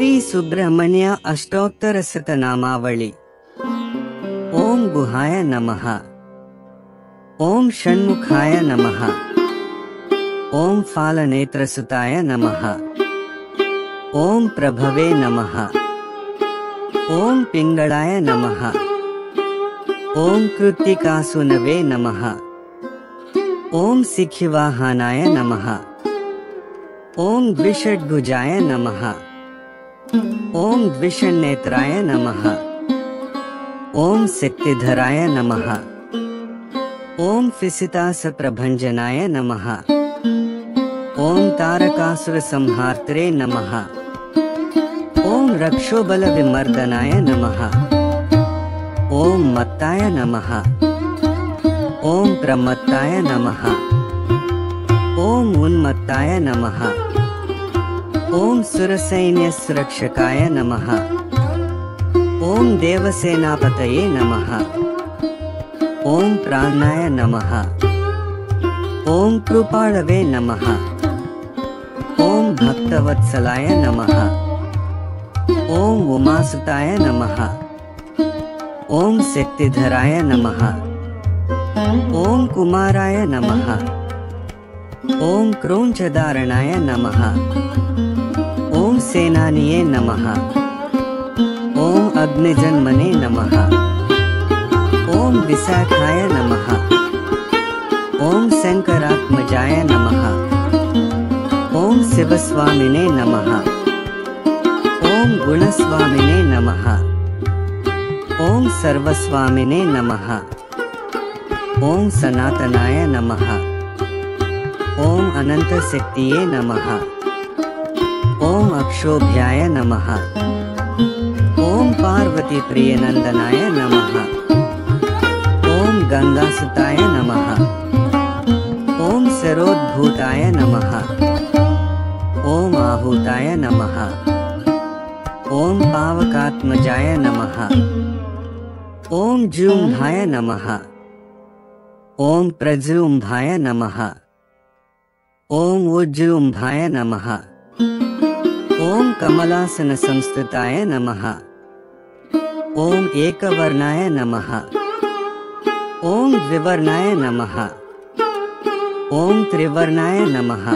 श्री सुब्रह्मण्य अष्टोत्तर शतनामावली। ओम गुहाय नमः। ओम षण्मुखाय नमः। ओम फालनेत्रसुताय नमः। ओम प्रभवे नमः। ओम पिंगळाय नमः। ओम कृत्तिकासुनवे नमः। ओम सिखिवाहनाय नमः। ओम द्विषड्भुजाय नमः। ओम द्विषण्नेत्राय नमः। ओम शक्तिधराय नमः। ओम फिसितासप्रभञ्जनाय नमः। ओम तारकासुरसंहार्त्रे नमः। ओम रक्षोबलविमर्दनाय नमः। ओम मत्ताय नमः। ओम प्रमत्ताय नमः। ओम उन्मत्ताय नमः। ओम सुरसैन्यसुरक्षकाय नमः। ओम देवसेनापतये नमः। ओम प्राणाय नमः। ओम कृपाळवे नमः। ओम भक्तवत्सलाय नमः। ओम उमासुताय नमः। ओम शक्तिधराय नमः। ओम कुमाराय नमः। ओम क्रोञ्चधारणाय नमः। ओम सेनानिये नमः। ओम अग्निजन्मने नमः। ओम विशाखाय नमः। ओम शंकरात्मजाय नमः। ओम शिवस्वामिने नमः। ओम गुणस्वामिने नमः। ओम सर्वस्वामिने नमः। ओम सनातनाय नमः। ओम अनंतशक्तिये नमः। ओम अक्षोभ्याय नमः। ओम पार्वती प्रियनंदनाय नमः। ओम गंगासुताय नमः। ओम सरोद्भूताय नमः। ओम आहूताय नमः। ओम पावकात्मजाय नमः। ओम जूम्भाय नमः। ओम प्रजूम्भाय नमः। ओम उज्जूम्भाय नमः। ओम कमलासन संस्थिताय नमः। ओम एकवर्णाय नमः। ओम द्विवर्णाय नमः। ओम त्रिवर्णाय नमः।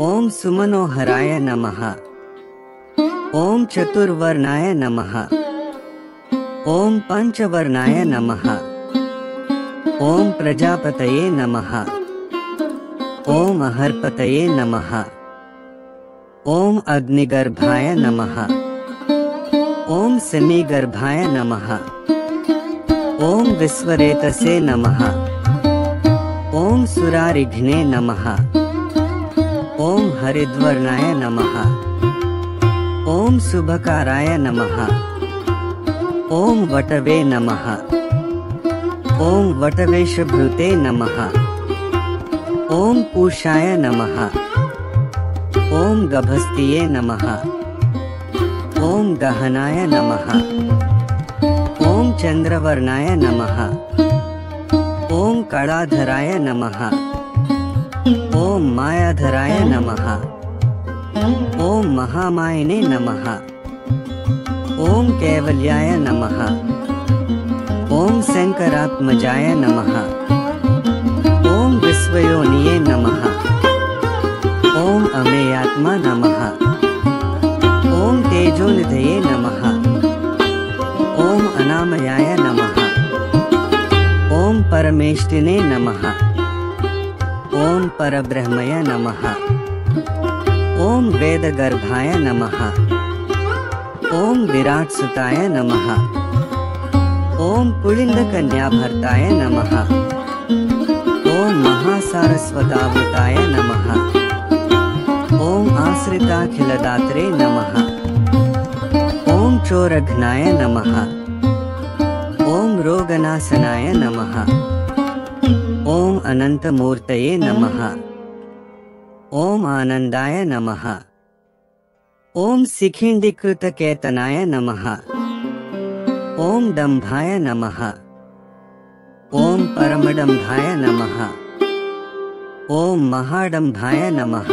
ओम सुमनोहराय नमः। ओम चतुर्वर्णाय नमः। ओम पंचवर्णाय नमः। ओम प्रजापतये नमः। ओम अहर्पतये नमः। ओम अग्निगर्भाय नमः। ओम समीगर्भाय नमः। ओम विश्वरेतसे नमः। ओम सुरारिघ्ने नमः। ओम हरिद्वर्णाय नमः। ओम शुभकाराय नमः। ओम वटवे नमः। ओम वटवेशभृते नमः। ओम पूषाय नमः। ओम गभस्तिये नमः। ओम गहनाय नमः। ओम चंद्रवर्णाय नमः। ओम कलाधराय नमः। ओम मायाधराय नमः। ओम महामायिने नमः। ओम कैवल्याय नमः। ओम शंकरात्मजाय नमः। ओम विश्वयोनिये नमः। ओम अमेयात्मा नमः। ओम तेजोनिधये नमः। ओम अनामयाय नमः। ओम परमेष्टिने नमः। ओम परब्रह्मय नमः। ओम वेदगर्भाय नमः। ओम विराट्सुताय नमः। ओम पुलिंदकन्याभर्ताय नमः। ओम महासारस्वतावृताय नमः। ओम आश्रिताखिलदात्रे नमः। ओम चोरघ्नाय नमः। ओम रोगनाशनाय नमः। ओम अनंतमूर्तये नमः। ओम आनंदाय नमः। ओम शिखिंडीकृतकेतनाय नमः। ओम दंभाय नमः। ओम परमडंभाय नमः। ओम महाडंभाय नमः।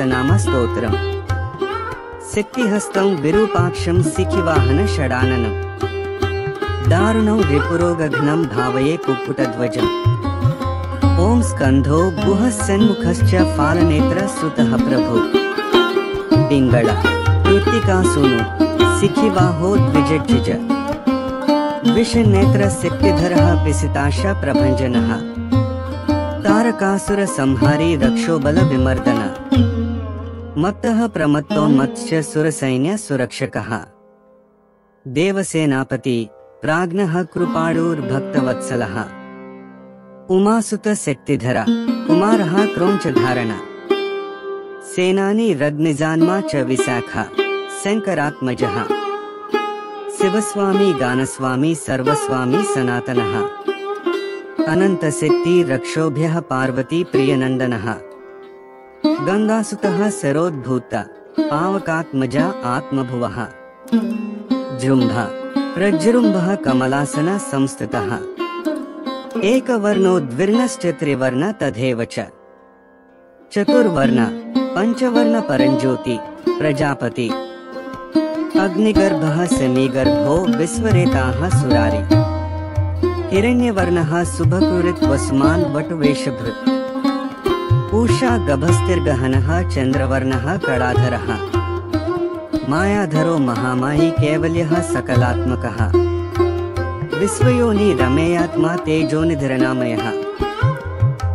सहस्रनाम स्तोत्रम् सिक्तिहस्तं विरूपाक्षं सिखिवाहन षडाननं दारुणं रिपुरोगघ्नं भावये कुक्कुटध्वजम् ओम स्कंधो गुह सन्मुखश्च फालनेत्र सुतः प्रभु पिंगళ कृत्तिका सूनु सिखिवाहो द्विजज्जिज विषनेत्र सिक्तिधरः पिसिताश प्रभंजनः तारकासुर संहारी रक्षोबल विमर्दन मत्तः प्रमत्तोन्मत्स्य सुरसैन्य सुरक्षकः देवसेनापति प्राज्ञः कृपाळुर्भक्तवत्सलः उमासुत शक्तिधर कुमारः क्रौञ्चधारण सेनानी रग्निजान्मा च विशाखा शंकरात्मजः शिवस्वामी गानस्वामी सर्वस्वामी सनातनः अनंतशक्ति रक्षोभ्यः पार्वती प्रियनंदनः गंगासुतः सरोद्भूत पावकात्मजा आत्मभुवः जृम्भ प्रजृम्भः कमलासन संस्थितः एकवर्णो द्विर्णश्च त्रिवर्ण तथैव च चतुर्वर्ण पंचवर्ण परञ्ज्योति प्रजापति अग्निगर्भः समीगर्भो विश्वरेताः सुरारि हिरण्यवर्णः शुभकृत् वसुमान् वटुवेशभृत् पूषा गभस्तिर्गहनः चन्द्रवर्णः कडाधरः मायाधरो महामायी कैवल्यः सकलात्मकः विश्वयोनि रमेयात्मा तेजोनिधिरनामयः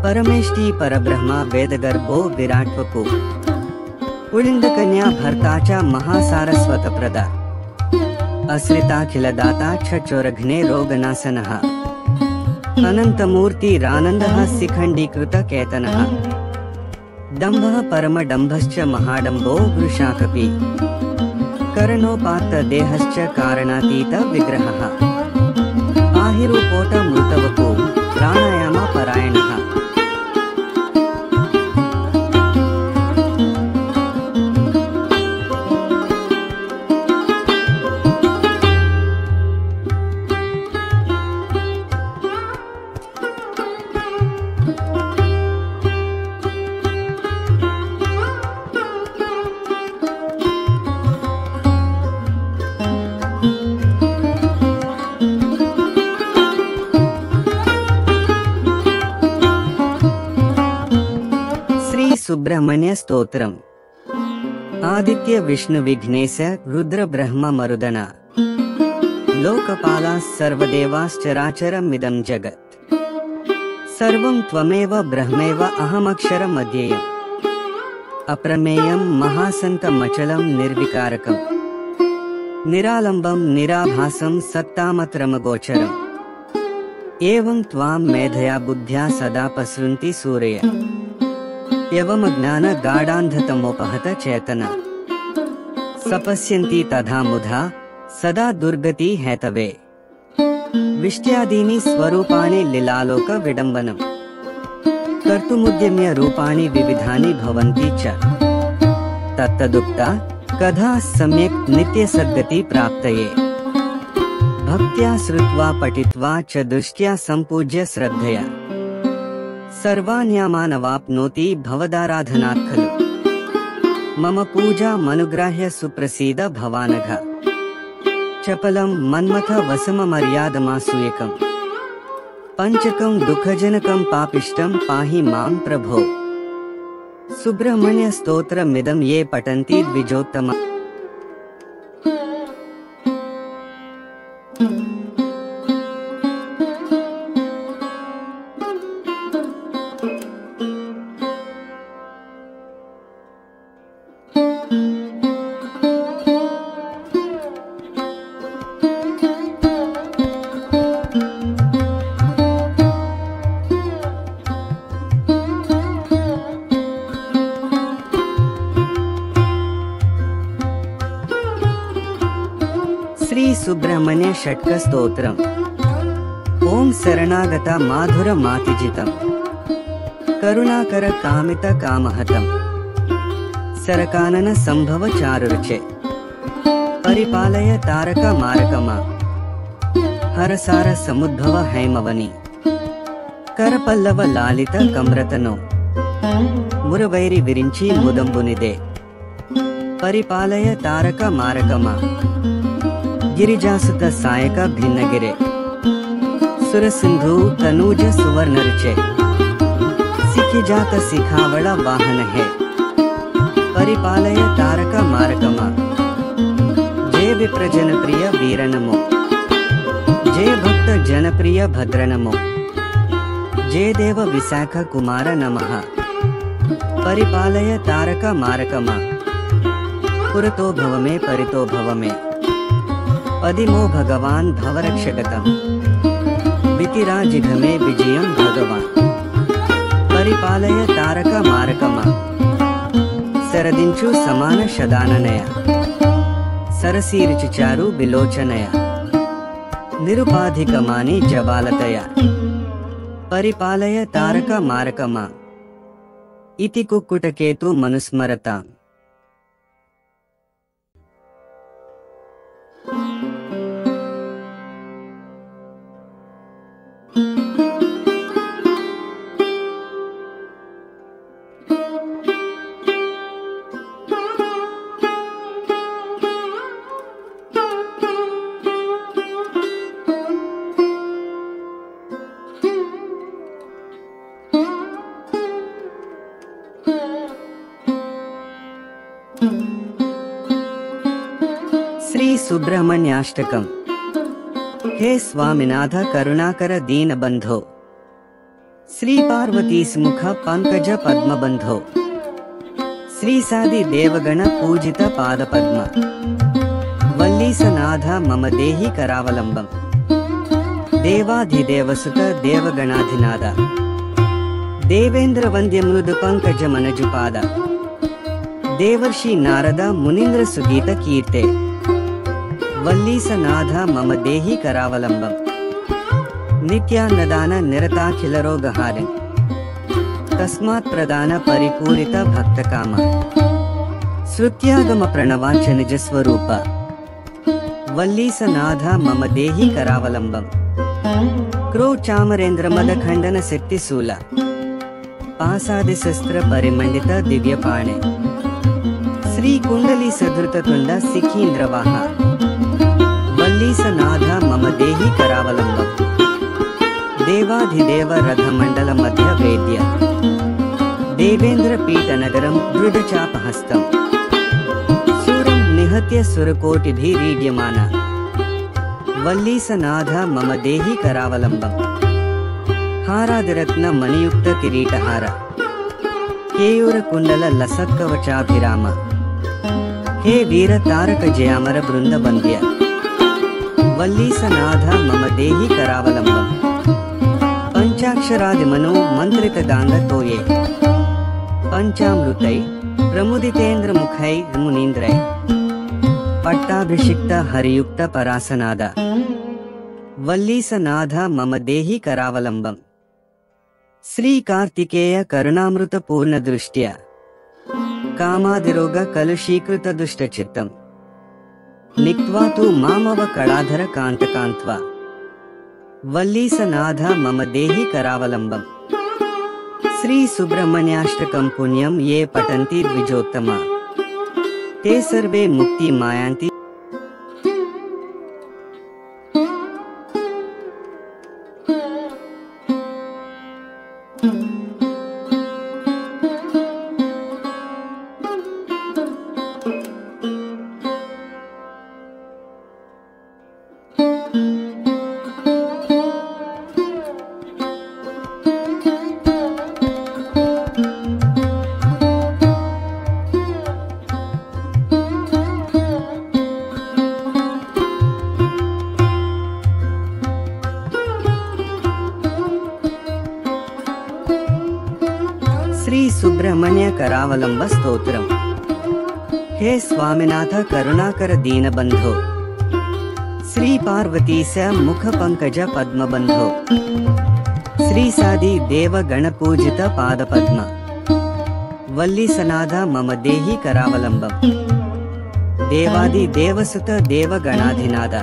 परमेष्टि परब्रह्मा वेदगर्भो विराट्वपु पुलिंदकन्या भर्ता च महासारस्वतप्रदा असृताखिलदाता चोरघ्ने रोगनाशनः अनन्तमूर्तिरानन्दः शिखण्डीकृत केतनः दम्भः परमडम्भश्च महाडम्भो वृषाकपि करणोपात्त देहश्च कारणातीत विग्रहः आहिरूपोट मृतवपु प्राणायाम परायणः सुब्रह्मण्य स्तोत्रम् आदित्य विष्णु विघ्नेश रुद्र ब्रह्म मरुदना लोकपाला सर्वदेवाश्चराचरमिदं जगत् सर्वं त्वमेव ब्रह्मेव अहमक्षरम् अध्येयम् अप्रमेयं महासन्तमचलं निर्विकारकं निरालम्बं निराभासं सत्तामत्रमगोचरम् एवं त्वां मेधया बुद्ध्या सदा पसृन्ति सूरय यवमज्ञान गाढान्धतमोपहत चेतना सपश्यन्ति तथा मुधा सदा दुर्गति हेतवे विष्ट्यादीनि स्वरूपाणि लीलालोक विडम्बनम् कर्तुमुद्यम्य रूपाणि विविधानि भवन्ति च तत्तदुक्ता कथा सम्यक् नित्यसद्गति प्राप्तये भक्त्या श्रुत्वा पठित्वा च दृष्ट्या सम्पूज्य श्रद्धया सर्वान्यामानवाप्नोति भवदाराधनात् खलु मम पूजा मनुग्राह्य सुप्रसीद भवानघ चपलं मन्मथ वसममर्यादमासूयकम् पंचकं दुःखजनकं पापिष्टं पाहि मां प्रभो सुब्रह्मण्य स्तोत्रमिदं ये पठन्ति द्विजोत्तमा श्री सुब्रह्मण्य षट्क स्तोत्रम् ओम शरणागत माधुर मातिजितम् करुणाकर कामित कामहतम् सरकानन संभव चारुरुचे परिपालय तारक मारकमा हरसार समुद्भव हैमवनि करपल्लव लालित कमरतनो మురవైరి విరించి ముదంబునిదే పరిపాలయ తారక మారకమా గిరిజాసుత సాయక భిన్నగిరే सुरसिंधु तनूज सुवर्णर्चे सिखिजात सिखावड़ वाहन है परिपालय तारक मारकमा जय विप्र जनप्रिय वीरनमो जय भक्त जनप्रिय भद्रनमो जय देव विशाख कुमार नमः परिपालय तारक मारकमा पुरतो भवमे परितो भवमे पदिमो भगवान भवरक्षगतम् वितिराजिघमे विजयं भगवान परिपालय तारक मारकमा सरदिंचु समान शदाननय सरसीर्चिचारु विलोचनय निरुपाधिकमानि जबालतय परिपालय तारक मारकमा इति कुक्कुटकेतु मनुस्मरता। श्री सुब्रह्मण्याष्टकम्। हे स्वामिनाथ करुणाकर दीन बंधो श्री पार्वती सुमुख पंकज पद्म बंधो श्री सादि देवगण पूजित पाद पद्म वल्लीसनाथ मम देहि करावलंबम् देवाधिदेवसुत देवगणाधिनाद देवेंद्र वंद्य मृदु पंकज मनजुपाद देवर्षि नारद मुनीन्द्र सुगीत कीर्ते वल्लीसनाथ मम देहि करावलंबम् नित्यान्नदान निरताखिल रोगहारिन् तस्मात् प्रदान परिपूरित भक्तकाम श्रुत्यागम प्रणवाच निज स्वरूप वल्लीसनाथ मम देहि करावलंबम् क्रो चामरेन्द्र मद खंडन सिद्धिशूल पासादि शस्त्र परिमंडित दिव्यपाणे श्री कुंडली सधृत तुंड सिखीन्द्रवाह वल्लीसनाथ मम देहि करावलंबम् देवाधिदेव रथमंडल मध्य वेद्य देवेंद्र पीठ नगरं दृढचापहस्तम् सूरं निहत्य सुरकोटिभिरीड्यमान वल्लीसनाथ मम देहि करावलंबम् हारादिरत्न मणियुक्त किरीटहार केयूर कुंडल लसत्कवचाभिराम हे वीर तारक जयामर बृंद बंद्य वल्लीसनाथ मम देहि करावलंबम् पंचाक्षरादि मनो मंत्रित गांग तोये पंचामृतै प्रमुदितेन्द्र मुखै मुनीन्द्रै पट्टाभिषिक्त हरियुक्त परासनाद वल्लीसनाथ मम देहि करावलंबम् श्री कार्तिकेय करुणामृत पूर्ण दृष्ट्या कामादिरोग कलुषीकृत दुष्टचित्तम् निक्त्वा तु मामव कडाधर कांतकांत्वा वल्लीसनाथ मम देहि करावलंबम् श्री सुब्रह्मण्याष्टकं पुण्यं ये पठन्ति द्विजोत्तमा ते सर्वे मुक्ति मायान्ति। श्री सुब्रह्मण्य करावलंब स्तोत्रम्। हे स्वामिनाथ करुणाकर दीन बंधो श्री पार्वती स मुख पंकज पद्म बंधो श्री सादि देव गण पूजित पाद पद्म वल्लीसनाथ मम देहि करावलंबम् देवादि देवसुत देव गणाधिनाद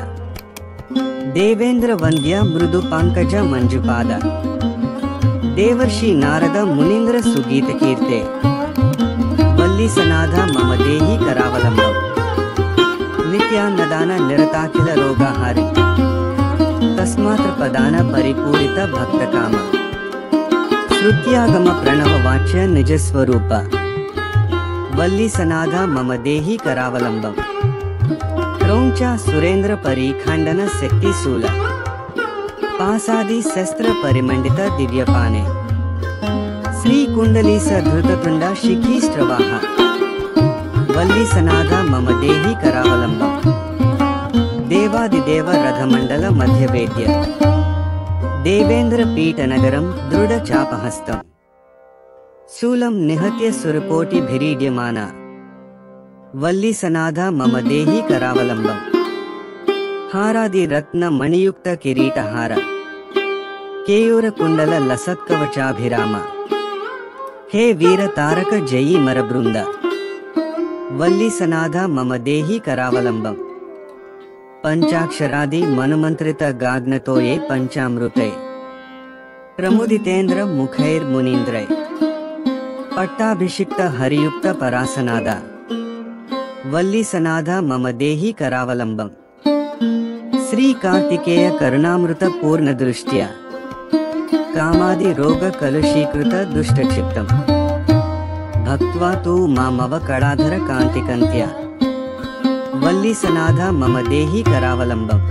देवेंद्र वंद्य मृदु पंकज मंजुपाद देवर्षि नारद मुनीन्द्र सुगीत कीर्ते वल्लीसनाथ मम देहि करावलम्बम् नित्यान्नदान निरताखिल रोगाहारि तस्मात् प्रदान परिपूरित भक्तकाम श्रुत्यागम प्रणव वाच्य निजस्वरूप वल्लीसनाथ मम देहि करावलम्बम् क्रौंच सुरेंद्र परिखंडन शक्ति शूल पासादि शस्त्र परिमंडित दिव्यपाने श्री कुंडली सधृततुंड शिखीष्ट्रवाह वल्लीसनाथ मम देहि करावलम्बम् देवादिदेव रथमंडल मध्यवेद्य देवेंद्र पीठ नगरं दृढ़ चापहस्तम् शूलं निहत्य सुरकोटि भिरीड्यमान वल्लीसनाथ मम देहि करावलम्बम् हारादि रत्न मणियुक्त किरीटहार केयूर कुंडल लसत्कवचाभिराम हे वीर तारक जयी मरबृंद वल्लीसनाथ मम देहि करावलम्बम् पंचाक्षरादि मनुमंत्रित गाग्नतोये पंचामृते प्रमुदितेन्द्र मुखैर मुनीन्द्रै पट्टाभिषिक्त हरियुक्त परासनाद वल्लीसनाथ मम देहि करावलम्बम् श्री कार्तिकेय करुणामृत पूर्ण दृष्ट्या कामादि रोग कलुषीकृत दुष्टचित्तम् भक्त्वा तु मामव कडाधर कांतिकन्त्या वल्लीसनाथ मम देहि करावलम्बम्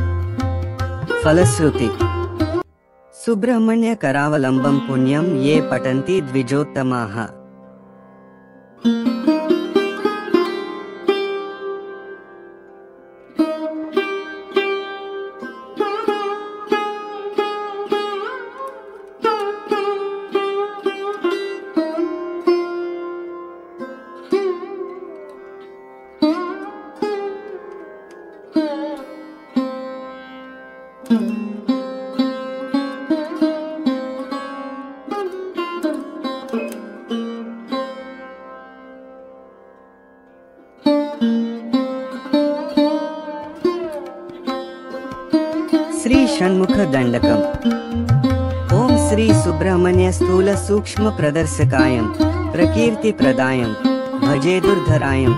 फलश्रुति सुब्रह्मण्य करावलम्बं पुण्यं ये पठन्ति द्विजोत्तमाः श्री षण्मुख दंडकम् ओम श्री सुब्रह्मण्य स्थूल सूक्ष्म प्रदर्शकायं प्रकीर्ति प्रदायं भजे दुर्धरायं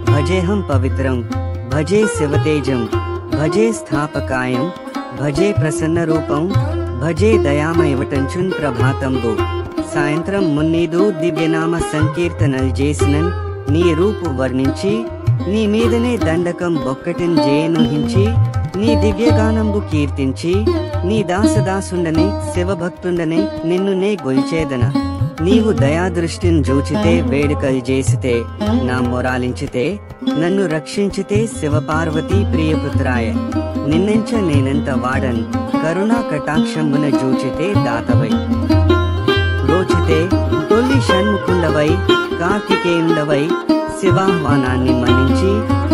भजेहं पवित्रं भजे शिवतेजं भजे स्थापकायं भजे प्रसन्न रूपं भजे दयामयवटंचुन प्रभातंबु సాయంత్రం మున్నీదు దివ్యనామ సంకీర్తనలు చేసినన్ నీ రూపు వర్ణించి నీ మీదనే దండకం బొక్కటిన్ జేనుహించి నీ దివ్యగానంబు కీర్తించి నీ దాసదాసుండనే శివభక్తుండనే నిన్ను నే గొల్చేదన నీవు దయాదృష్టిని జూచితే వేడుకలు చేసితే నా మొరాలించితే నన్ను రక్షించితే శివపార్వతీ ప్రియపుత్రాయ నిన్నెంచ నేనంత వాడన్ కరుణా కటాక్షంబున జూచితే దాతవై రోచితే తొల్లి షణ్ముఖుండవై కార్తికేయుండవై శివాహ్వానాన్ని మన్నించి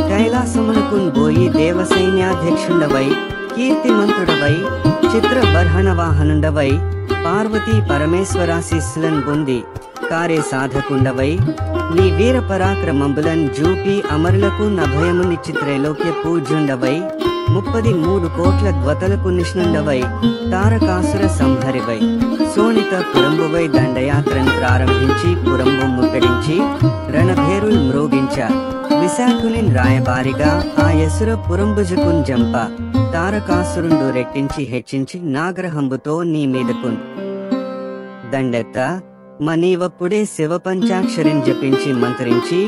కైలాసమునకున్ పోయి దేవసైన్యాధ్యక్షుండవై కీర్తిమంతుడవై చిత్రబర్హణవాహనుండవై పార్వతీ పరమేశ్వరాశీస్సులన్ పొంది కారే సాధకుండవై నీ వీర పరాక్రమంబులన్ జూపి అమరులకు నభయమునిచ్చి త్రైలోక్య పూజ్యుండవై 33 కోట్ల ద్వతలకు నిష్ణుండవై తారకాసుర సంహరివై సోనిత పురంబువై దండయాత్రను ప్రారంభించి పురంబు ముట్టడించి రణభేరుల్ మ్రోగించ విశాఖునిన్ రాయబారిగా ఆ యసుర పురంబుజకున్ జంప తారకాసురుండు రెట్టించి హెచ్చించి నాగ్రహంబుతో నీ మీదకున్ దండెత్త మనీవప్పుడే శివ పంచాక్షరిని జపించి మంత్రించి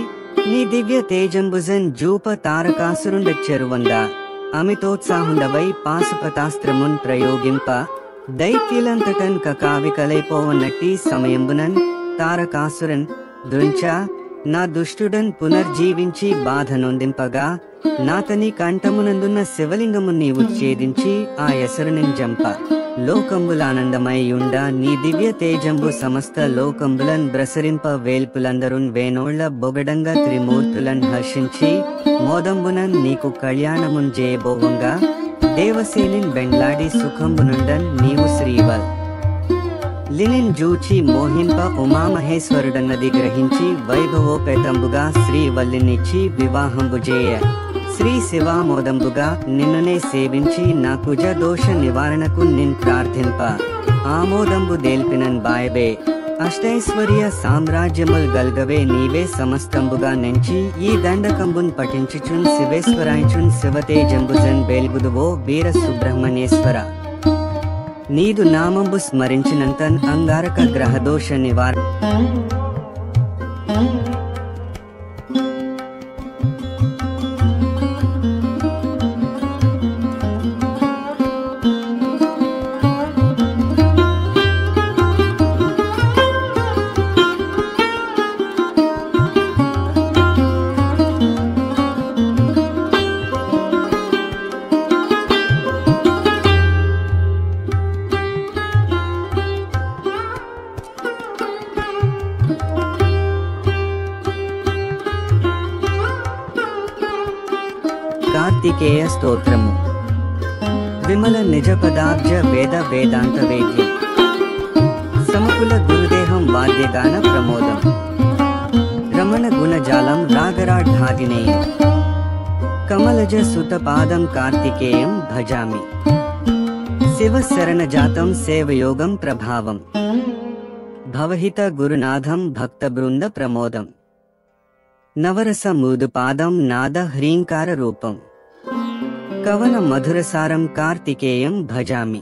నీ దివ్య తేజంబుజన్ జూప తారకాసురుండ చెరువంద అమితోత్సాహుండవై పాశుపతాస్త్రమున్ ప్రయోగింప దైత్యులంతటన్ కకావికలైపోవన్నట్టి సమయంబునన్ తారకాసురన్ దృంచ నా దుష్టుడన్ పునర్జీవించి బాధ నొందింపగా నాతని కంఠమునందున్న శివలింగము నీవు ఛేదించి ఆ యసరునిన్ జంప లోకంబులానందమయ్యుండ నీ దివ్య తేజంబు సమస్త లోకంబులన్ బ్రసరింప వేల్పులందరున్ వేనోళ్ల బొగడంగా త్రిమూర్తులన్ హర్షించి మోదంబునన్ నీకు కళ్యాణమున్ జేయబోవంగా దేవసేనిన్ బెండ్లాడి సుఖంబునుండన్ నీవు శ్రీవల్ లినిన్ జూచి మోహింప ఉమామహేశ్వరుడన్నది గ్రహించి వైభవోపేతంబుగా శ్రీవల్లినిచ్చి వివాహంబు జేయ శ్రీ శివామోదంబుగా నిన్నునే సేవించి నా కుజ దోష నివారణకు నిన్ ప్రార్థింప ఆమోదంబు దేల్పినన్ బాయబే అష్టైశ్వర్య సామ్రాజ్యముల్ గల్గవే నీవే సమస్తంబుగా నెంచి ఈ దండకంబున్ పఠించుచున్ శివేశ్వరాయించున్ శివతేజంబుజన్ బేల్గుదువో వీర సుబ్రహ్మణ్యేశ్వర నీదు నామంబు స్మరించినంతన్ అంగారక గ్రహదోష నివార కార్తికేయ స్తోత్రము విమల నిజ పదాబ్జ వేద వేదాంత వేద్యం సమకుల గురుదేహం వాద్యగాన ప్రమోదం రమణ గుణజాలం రాగరాఢాదినేయం కమలజ సుత పాదం కార్తికేయం భజామి శివ శరణజాతం సేవయోగం ప్రభావం భవహిత గురునాథం భక్త బృంద ప్రమోదం నవరస మృదుపాదం నాద హ్రీంకార రూపం కవన మధురసారం కార్తికేయం భజామి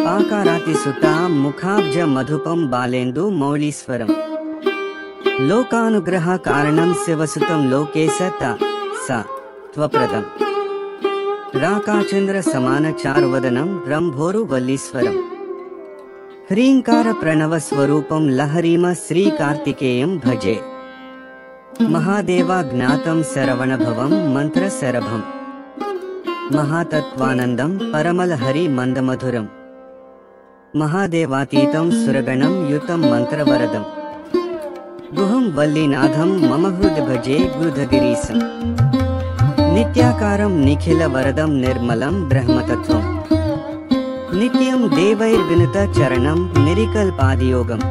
పాకారాతిసుత ముఖాబ్జ మధుపం బాలేందు మౌళీశ్వరం లోకానుగ్రహ కారణం శివసుతం లోకేశ త్వప్రదం రాకాచంద్ర సమాన చారువదనం రంభోరు వల్లీశ్వరం హ్రీంకార ప్రణవ స్వరూపం లహరీమ శ్రీ కార్తికేయం భజే మహాదేవా జ్ఞాతం శరవణభవం మంత్ర శరభం మహాతత్వానందం పరమలహరి మందమధురం మహాదేవాతీతం సురగణం యుతం మంత్రవరదం గుహం వల్లీనాథం మమ హృది భజే గురుధగిరీశం నిత్యాకారం నిఖిల వరదం నిర్మలం బ్రహ్మతత్వం నిత్యం దేవైర్వినుత చరణం నిరికల్పాదియోగం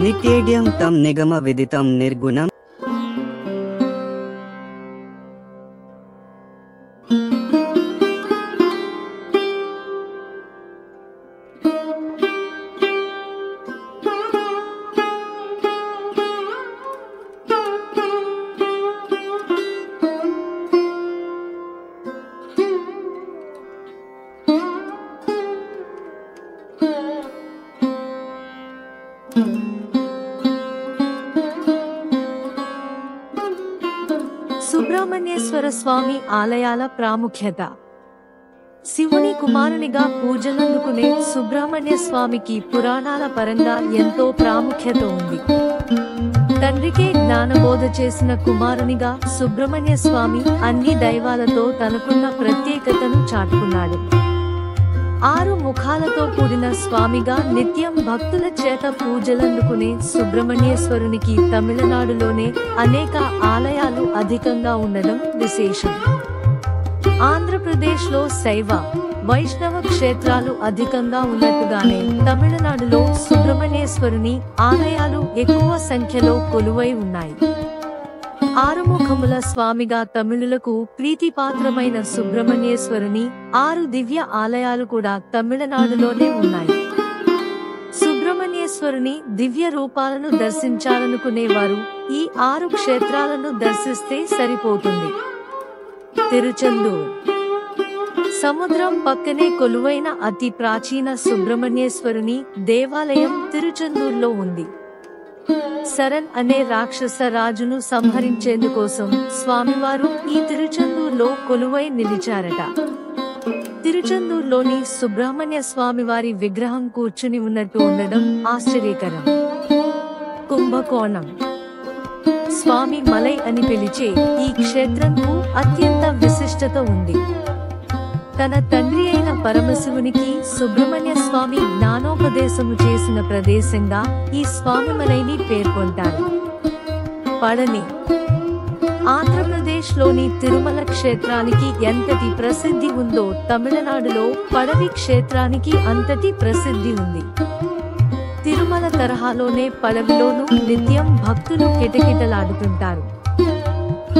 నిత్యేడ్యం తం నిగమ విదితం నిర్గుణం సుబ్రహ్మణ్యేశ్వర స్వామి ఆలయాల ప్రాముఖ్యత. శివుని కుమారునిగా పూజలందుకునే సుబ్రహ్మణ్య స్వామికి పురాణాల పరంగా ఎంతో ప్రాముఖ్యత ఉంది. తండ్రికే జ్ఞానబోధ చేసిన కుమారునిగా సుబ్రహ్మణ్య స్వామి అన్ని దైవాలతో తనకున్న ప్రత్యేకతను చాటుకున్నాడు. 6 ముఖాలతో కూడిన స్వామిగా నిత్యం భక్తుల చేత పూజలందుకునే సుబ్రహ్మణ్యేశ్వరునికి తమిళనాడులోనే అనేక ఆలయాలు అధికంగా ఉండడం విశేషం. ఆంధ్రప్రదేశ్లో శైవ, వైష్ణవ క్షేత్రాలు అధికంగా ఉన్నట్టుగానే తమిళనాడులో సుబ్రహ్మణ్యేశ్వరుని ఆలయాలు ఎక్కువ సంఖ్యలో కొలువై ఉన్నాయి. 6 ముఖముల స్వామిగా తమిళులకు ప్రీతిపాత్రమైన సుబ్రహ్మణ్యేశ్వరుని 6 దివ్య ఆలయాలు కూడా తమిళనాడులోనే ఉన్నాయి. సుబ్రహ్మణ్యేశ్వరుని దివ్య రూపాలను దర్శించాలనుకునేవారు ఈ 6 క్షేత్రాలను దర్శిస్తే సరిపోతుంది. తిరుచెందూర్ సముద్రం పక్కనే కొలువైన అతి ప్రాచీన సుబ్రహ్మణ్యేశ్వరుని దేవాలయం తిరుచెందూర్లో ఉంది. సరన్ అనే రాక్షస రాజును సంహరించేందుకోసం స్వామివారు ఈ తిరుచెందూర్లో కొలువై నిలిచారట. తిరుచెందూర్లోని సుబ్రహ్మణ్య స్వామివారి విగ్రహం కూర్చుని ఉన్నట్టు ఉండడం ఆశ్చర్యకరం. కుంభకోణం స్వామి మలై అని పిలిచే ఈ క్షేత్రంకు అత్యంత విశిష్టత ఉంది. తన తండ్రి అయిన పరమశివునికి సుబ్రహ్మణ్య స్వామి జ్ఞానోపదేశము చేసిన ప్రదేశంగా ఈ స్వామిమలైని పేర్కొంటారు. పళని ఆంధ్రప్రదేశ్లోని తిరుమల క్షేత్రానికి ఎంతటి ప్రసిద్ధి ఉందో తమిళనాడులో పడవి క్షేత్రానికి అంతటి ప్రసిద్ధి ఉంది. తిరుమల తరహాలోనే పడవిలోనూ నిత్యం భక్తులు కిటకిటలాడుతుంటారు.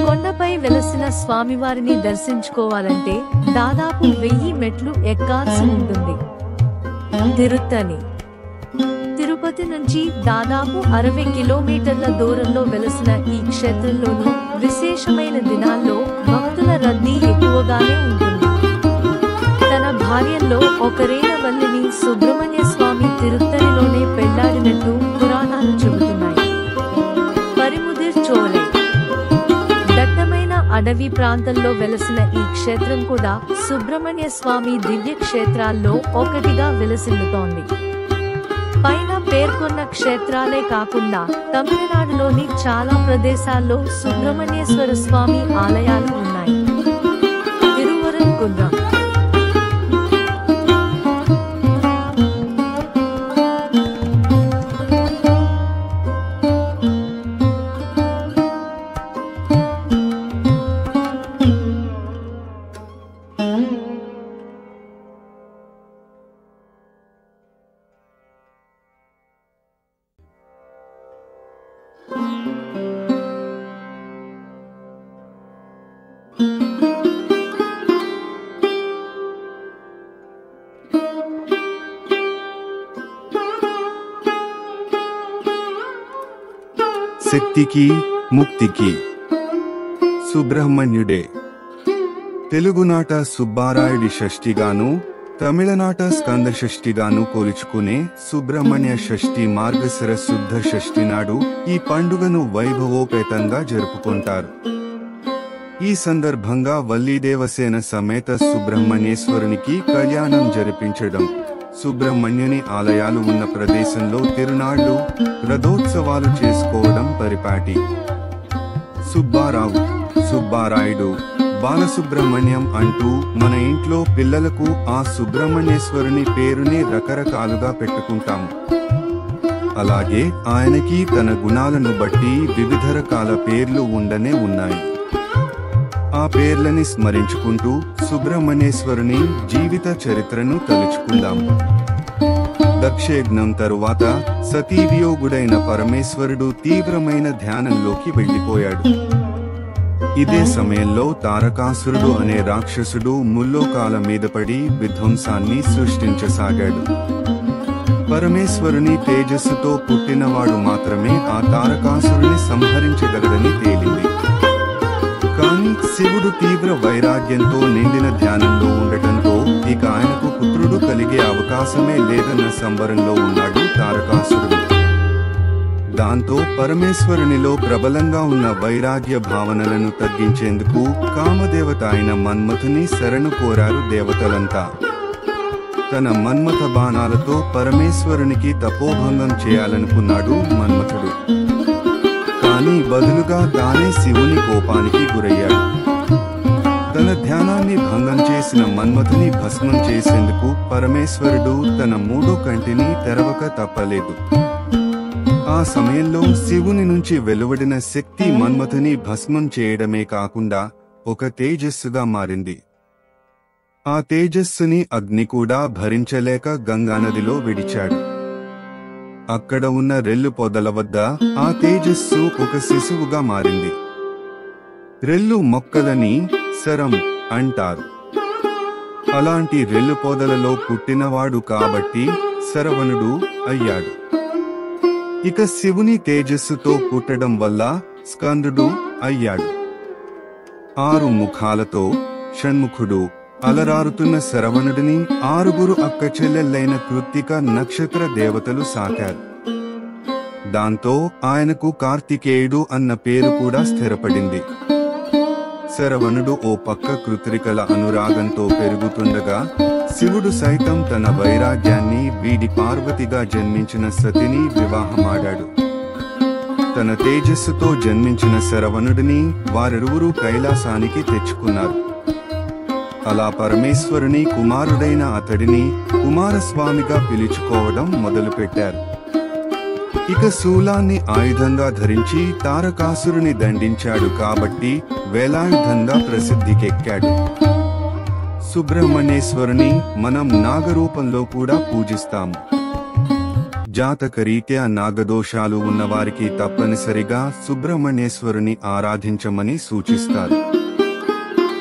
కొండపై వెలసిన స్వామివారిని దర్శించుకోవాలంటే దాదాపు 1000 మెట్లు ఎక్కాల్సి ఉంటుంది. తిరుత్తని తిరుపతి నుంచి దాదాపు 60 కిలోమీటర్ల దూరంలో వెలసిన ఈ క్షేత్రంలోనూ విశేషమైన దినాల్లో భక్తుల రద్దీ ఎక్కువగానే ఉంటుంది. తన భార్యల్లో ఒకరైన వల్లిని సుబ్రహ్మణ్య స్వామి తిరుత్తణిలోనే పెళ్లాడినట్టు పురాణాలు చెబుతున్నాయి. పరిముదిర్ చోళై దట్టమైన అడవి ప్రాంతంలో వెలసిన ఈ క్షేత్రం కూడా సుబ్రహ్మణ్య స్వామి దివ్య క్షేత్రాల్లో ఒకటిగా విలసిల్లుతోంది. పైన పేర్కొన్న క్షేత్రాలే కాకుండా తమిళనాడులోని చాలా ప్రదేశాల్లో సుబ్రహ్మణ్యేశ్వర స్వామి ఆలయాలు ఉన్నాయి. తిరువరంకున్రం శక్తికి ముక్తికి సుబ్రహ్మణ్యుడే. తెలుగునాట సుబ్బారాయుడి షష్ఠిగాను, తమిళనాట స్కంద షష్ఠిగాను కొలుచుకునే సుబ్రహ్మణ్య షష్ఠి మార్గశిర శుద్ధ షష్ఠి నాడు ఈ పండుగను వైభవోపేతంగా జరుపుకుంటారు. ఈ సందర్భంగా వల్లీదేవసేన సమేత సుబ్రహ్మణ్యేశ్వరునికి కళ్యాణం జరిపించడం, సుబ్రహ్మణ్యుని ఆలయాలు ఉన్న ప్రదేశంలో తిరునాళ్లు, రథోత్సవాలు చేసుకోవడం పరిపాటి. సుబ్బారావు, సుబ్బారాయుడు, బాలసుబ్రహ్మణ్యం అంటూ మన ఇంట్లో పిల్లలకు ఆ సుబ్రహ్మణ్యేశ్వరుని పేరుని రకరకాలుగా పెట్టుకుంటాము. అలాగే ఆయనకి తన గుణాలను బట్టి వివిధ రకాల పేర్లు ఉండనే ఉన్నాయి. ఆ పేర్లని స్మరించుకుంటూ సుబ్రహ్మణ్యేశ్వరుని జీవిత చరిత్రను తలుచుకుందాం. దక్షయజ్ఞం తరువాత సతీవియోగుడైన పరమేశ్వరుడు తీవ్రమైన ధ్యానంలోకి వెళ్లిపోయాడు. ఇదే సమయంలో తారకాసురుడు అనే రాక్షసుడు ముల్లోకాల మీద పడి విధ్వంసాన్ని సృష్టించసాగాడు. పరమేశ్వరుని తేజస్సుతో పుట్టినవాడు మాత్రమే ఆ తారకాసురుని సంహరించగలడని తేలింది. కానీ శివుడు తీవ్ర వైరాగ్యంతో నిండిన ధ్యానంలో ఉండటంతో ఇక ఆయనకు పుత్రుడు కలిగే అవకాశమే లేదన్న సంబరంలో ఉన్నాడు తారకాసురుడు. దాంతో పరమేశ్వరునిలో ప్రబలంగా ఉన్న వైరాగ్య భావనలను తగ్గించేందుకు కామదేవత అయిన మన్మథుని శరణు కోరారు దేవతలంతా. తన మన్మథ బాణాలతో పరమేశ్వరునికి తపోభంగం చేయాలనుకున్నాడు మన్మథుడు. కానీ బదులుగా తానే శివుని కోపానికి గురయ్యాడు. తన ధ్యానాన్ని భంగం చేసిన మన్మథుని భస్మం చేసేందుకు పరమేశ్వరుడు తన మూడో కంటిని తెరవక తప్పలేదు. ఆ సమయంలో శివుని నుంచి వెలువడిన శక్తి మన్మథుని భస్మం చేయడమే కాకుండా ఒక తేజస్సుగా మారింది. ఆ తేజస్సుని అగ్ని కూడా భరించలేక గంగానదిలో విడిచాడు. అక్కడ ఉన్న రెల్లు పొదల వద్ద ఆ తేజస్సు ఒక శిశువుగా మారింది. రెల్లు మొక్కలని శరం అంటారు. అలాంటి రెల్లు పొదలలో పుట్టినవాడు కాబట్టి శరవణుడు అయ్యాడు. ఇక శివుని తేజస్సుతో పుట్టడం వల్ల స్కందుడు అయ్యాడు. 6 ముఖాలతో షణ్ముఖుడు అలరారుతున్న శరవణుడిని 6 అక్క చెల్లెళ్ళైన కృత్తిక నక్షత్ర దేవతలు సాకారు. దాంతో ఆయనకు కార్తికేయుడు అన్న పేరు కూడా స్థిరపడింది. శరవణుడు ఓ పక్క కృత్రికల అనురాగంతో పెరుగుతుండగా శివుడు సైతం తన వైరాగ్యాన్ని వీడి పార్వతిగా జన్మించిన సతిని వివాహమాడాడు. తన తేజస్సుతో జన్మించిన శరవణుడిని వారిరువురు కైలాసానికి తెచ్చుకున్నారు. అలా పరమేశ్వరుని కుమారుడైన అతడిని కుమారస్వామిగా పిలుచుకోవడం మొదలుపెట్టారు. ఇక శూలాన్ని ఆయుధంగా ధరించి తారకాసురుని దండించాడు కాబట్టి వేలాయుధంగా ప్రసిద్ధికెక్కాడు. సుబ్రహ్మణ్యేశ్వరుని మనం నాగరూపంలో కూడా పూజిస్తాము. జాతకరీత్యా నాగదోషాలు ఉన్నవారికి తప్పనిసరిగా సుబ్రహ్మణ్యేశ్వరుని ఆరాధించమని సూచిస్తారు.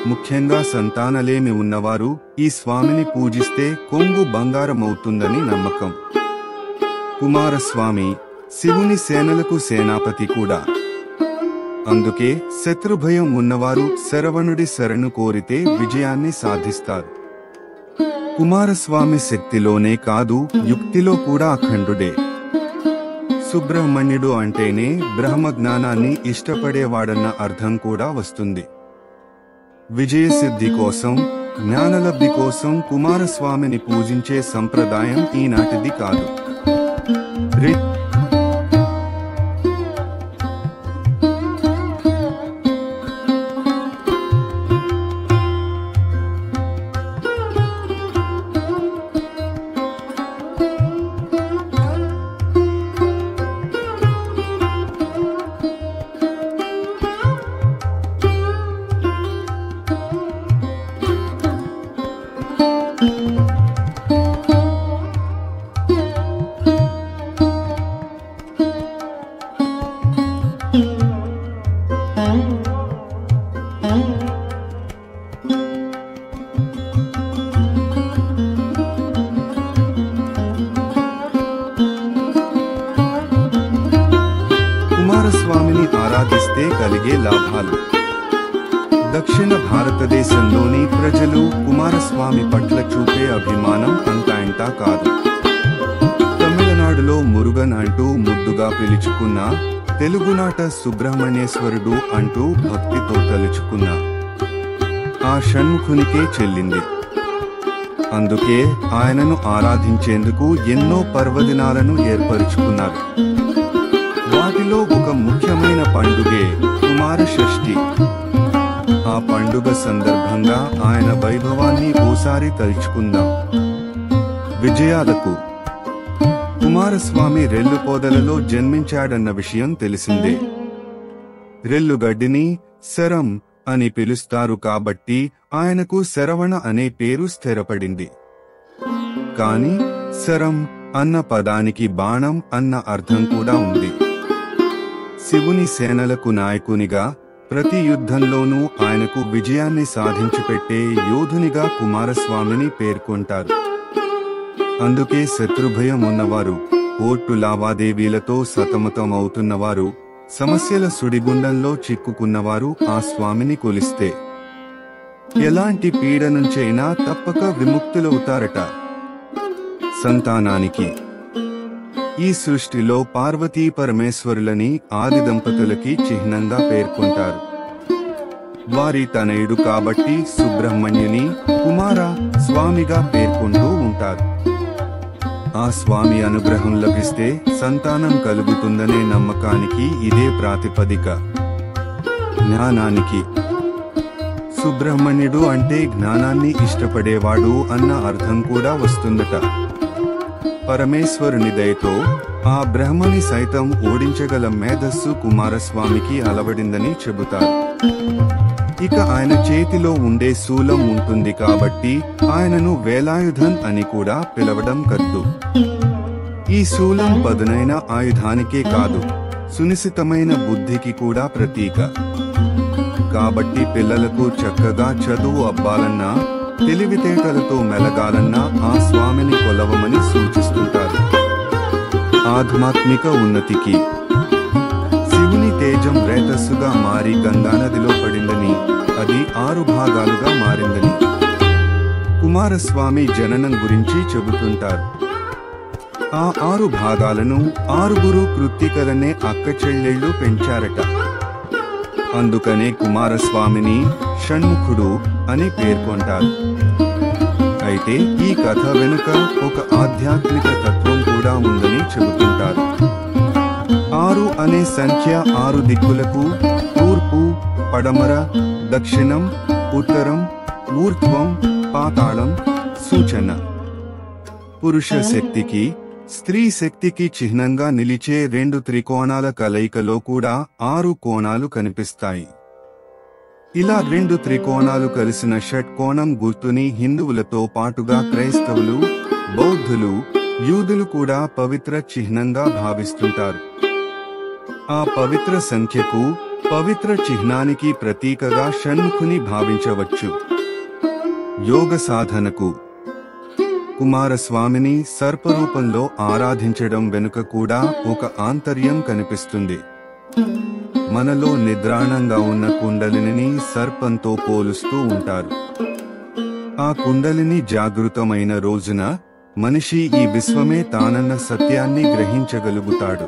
ముఖ్యంగా సంతానలేమి ఉన్నవారు ఈ స్వామిని పూజిస్తే కొంగు బంగారమవుతుందని నమ్మకం. కుమారస్వామి శివుని సేనలకు సేనాపతి కూడా. అందుకే శత్రుభయం ఉన్నవారు శరవణుడి శరణు కోరితే విజయాన్ని సాధిస్తారు. కుమారస్వామి శక్తిలోనే కాదు, యుక్తిలో కూడా అఖండుడే. సుబ్రహ్మణ్యుడు అంటేనే బ్రహ్మజ్ఞానాన్ని ఇష్టపడేవాడన్న అర్థం కూడా వస్తుంది. విజయసిద్ధి కోసం, జ్ఞానలబ్ధి కోసం కుమారస్వామిని పూజించే సంప్రదాయం ఈనాటిది కాదు. కుమారస్వామిని ఆరాధిస్తే కలిగే లాభాలు. దక్షిణ భారతదేశంలోని ప్రజలు కుమారస్వామి పట్ల చూపే అభిమానం అంతా ఇంతా కాదు. తమిళనాడులో మురుగన్ అంటూ ముద్దుగా పిలుచుకున్న, తెలుగునాట సుబ్రహ్మణ్యేశ్వరుడు అంటూ భక్తితో తలుచుకున్న ఆ షణ్ముఖునికే చెల్లింది. అందుకే ఆయనను ఆరాధించేందుకు ఎన్నో పర్వదినాలను ఏర్పరుచుకున్నారు. వాటిలో ఒక ముఖ్యమైన పండుగే కుమార షష్ఠి. ఆ పండుగ సందర్భంగా ఆయన వైభవాన్ని ఓసారి తలుచుకుందాం. విజయాలకు కుమారస్వామి రెల్లుపోదలలో జన్మించాడన్న విషయం తెలిసిందే. రెల్లుగడ్డిని శరం అని పిలుస్తారు కాబట్టి ఆయనకు శరవణ అనే పేరు స్థిరపడింది. కాని శరం అన్న పదానికి బాణం అన్న అర్థం కూడా ఉంది. శివుని సేనలకు నాయకునిగా, ప్రతి యుద్ధంలోనూ ఆయనకు విజయాన్ని సాధించిపెట్టే యోధునిగా కుమారస్వామిని పేర్కొంటారు. అందుకే శత్రుభయం ఉన్నవారు, కోర్టు లావాదేవీలతో సతమతం అవుతున్నవారు, సమస్యల సుడిగుండంలో చిక్కుకున్నవారు ఆ స్వామిని కొలిస్తే ఎలాంటి పీడ నుంచైనా తప్పక విముక్తులవుతారట. సంతానానికి ఈ సృష్టిలో పార్వతీ పరమేశ్వరులని ఆది దంపతులకి చిహ్నంగా పేర్కొంటారు. వారి తనయుడు కాబట్టి సుబ్రహ్మణ్యుని కుమార స్వామిగా పేర్కొంటూ ఉంటారు. ఆ స్వామి అనుగ్రహం లభిస్తే సంతానం కలుగుతుందనే నమ్మకానికి ఇదే ప్రాతిపదిక. జ్ఞానానికి సుబ్రహ్మణ్యుడు అంటే జ్ఞానాన్ని ఇష్టపడేవాడు అన్న అర్థం కూడా వస్తుందట. పరమేశ్వరుని దయతో ఆ బ్రహ్మని సైతం ఓడించగల మేధస్సు కుమారస్వామికి అలవడిందని చెబుతారు. ఇక ఆయన చేతిలో ఉండే శూలం ఉంటుంది కాబట్టి ఆయనను వేలాయుధన్ అని కూడా పిలవడం కద్దు. ఈ శూలం పదునైన ఆయుధానికే కాదు, సునిశితమైన బుద్ధికి కూడా ప్రతీక. కాబట్టి పిల్లలకు చక్కగా చదువు అబ్బాలన్నా, తెలివితేటలతో మెలగాలన్నా ఆ స్వామిని కొలవమని సూచిస్తుంటారు. ఆధ్యాత్మిక ఉన్నతికి శివుని తేజం రేతస్సుగా మారి గంగానదిలో పడిందని, అది 6 భాగాలుగా మారిందని కుమారస్వామి జననం గురించి చెబుతుంటారు. ఆ 6 భాగాలను 6 కృత్తికలనే అక్కచెల్లెళ్ళు పెంచారట. అందుకనే కుమారస్వామిని షణ్ముఖుడు అని పేర్కొంటారు. అయితే ఈ కథ వెనుక ఒక ఆధ్యాత్మిక తత్వం కూడా ఉందని చెబుతుంటారు. 6 అనే సంఖ్య 6 దిక్కులకు, తూర్పు, పడమర, దక్షిణం, ఉత్తరం, ఊర్ధ్వం, పాతాళం సూచన. పురుష శక్తికి, స్త్రీ శక్తికి చిహ్నంగా నిలిచే 2 త్రికోణాల కలయికలో కూడా 6 కోణాలు కనిపిస్తాయి. ఇలా 2 త్రికోణాలు కలిసిన షట్కోణం గుర్తుని హిందువులతో పాటుగా క్రైస్తవులు, బౌద్ధులు, యూదులు కూడా పవిత్ర చిహ్నంగా భావిస్తుంటారు. ఆ పవిత్ర సంఖ్యకు, పవిత్ర చిహ్నానికి ప్రతీకగా షణ్ముఖుని భావించవచ్చు. యోగ సాధనకు కుమారస్వామిని సర్పరూపంలో ఆరాధించడం వెనుక కూడా ఒక ఆంతర్యం కనిపిస్తుంది. మనలో నిద్రాణంగా ఉన్న కుండలిని సర్పంతో పోలుస్తూ ఉంటారు. ఆ కుండలిని జాగృతమైన రోజున మనిషి ఈ విశ్వమే తానన్న సత్యాన్ని గ్రహించగలుగుతాడు.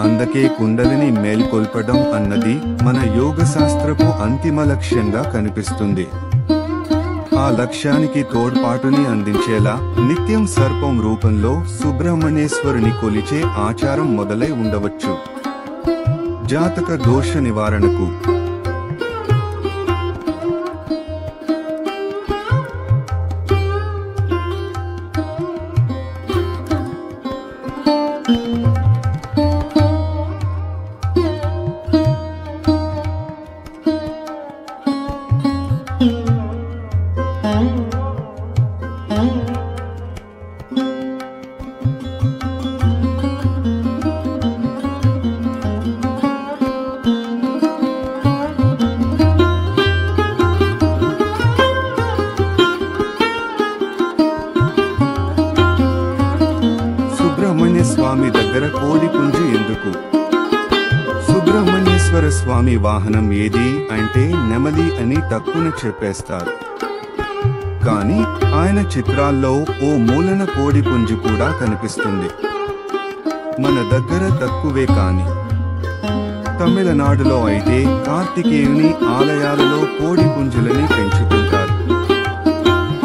అందుకే కుండలిని మేల్కొల్పడం అన్నది మన యోగశాస్త్రపు అంతిమ లక్ష్యంగా కనిపిస్తుంది. ఆ లక్ష్యానికి తోడ్పాటుని అందించేలా నిత్యం సర్పం రూపంలో సుబ్రహ్మణ్యేశ్వరుని కొలిచే ఆచారం మొదలై ఉండవచ్చు. జాతక దోష నివారణకు స్వామి దగ్గర కోడి పుంజు ఎందుకు? సుబ్రహ్మణ్యేశ్వర స్వామి వాహనం ఏది అంటే నెమలి అని తక్కువ చెప్పేస్తారు. కానీ ఆయన చిత్రాల్లో ఓ మూలన కోడి పుంజు కూడా కనిపిస్తుంది. మన దగ్గర తక్కువే కాని తమిళనాడులో అయితే కార్తికేయుని ఆలయాలలో కోడి పుంజులని పెంచుతుంటారు.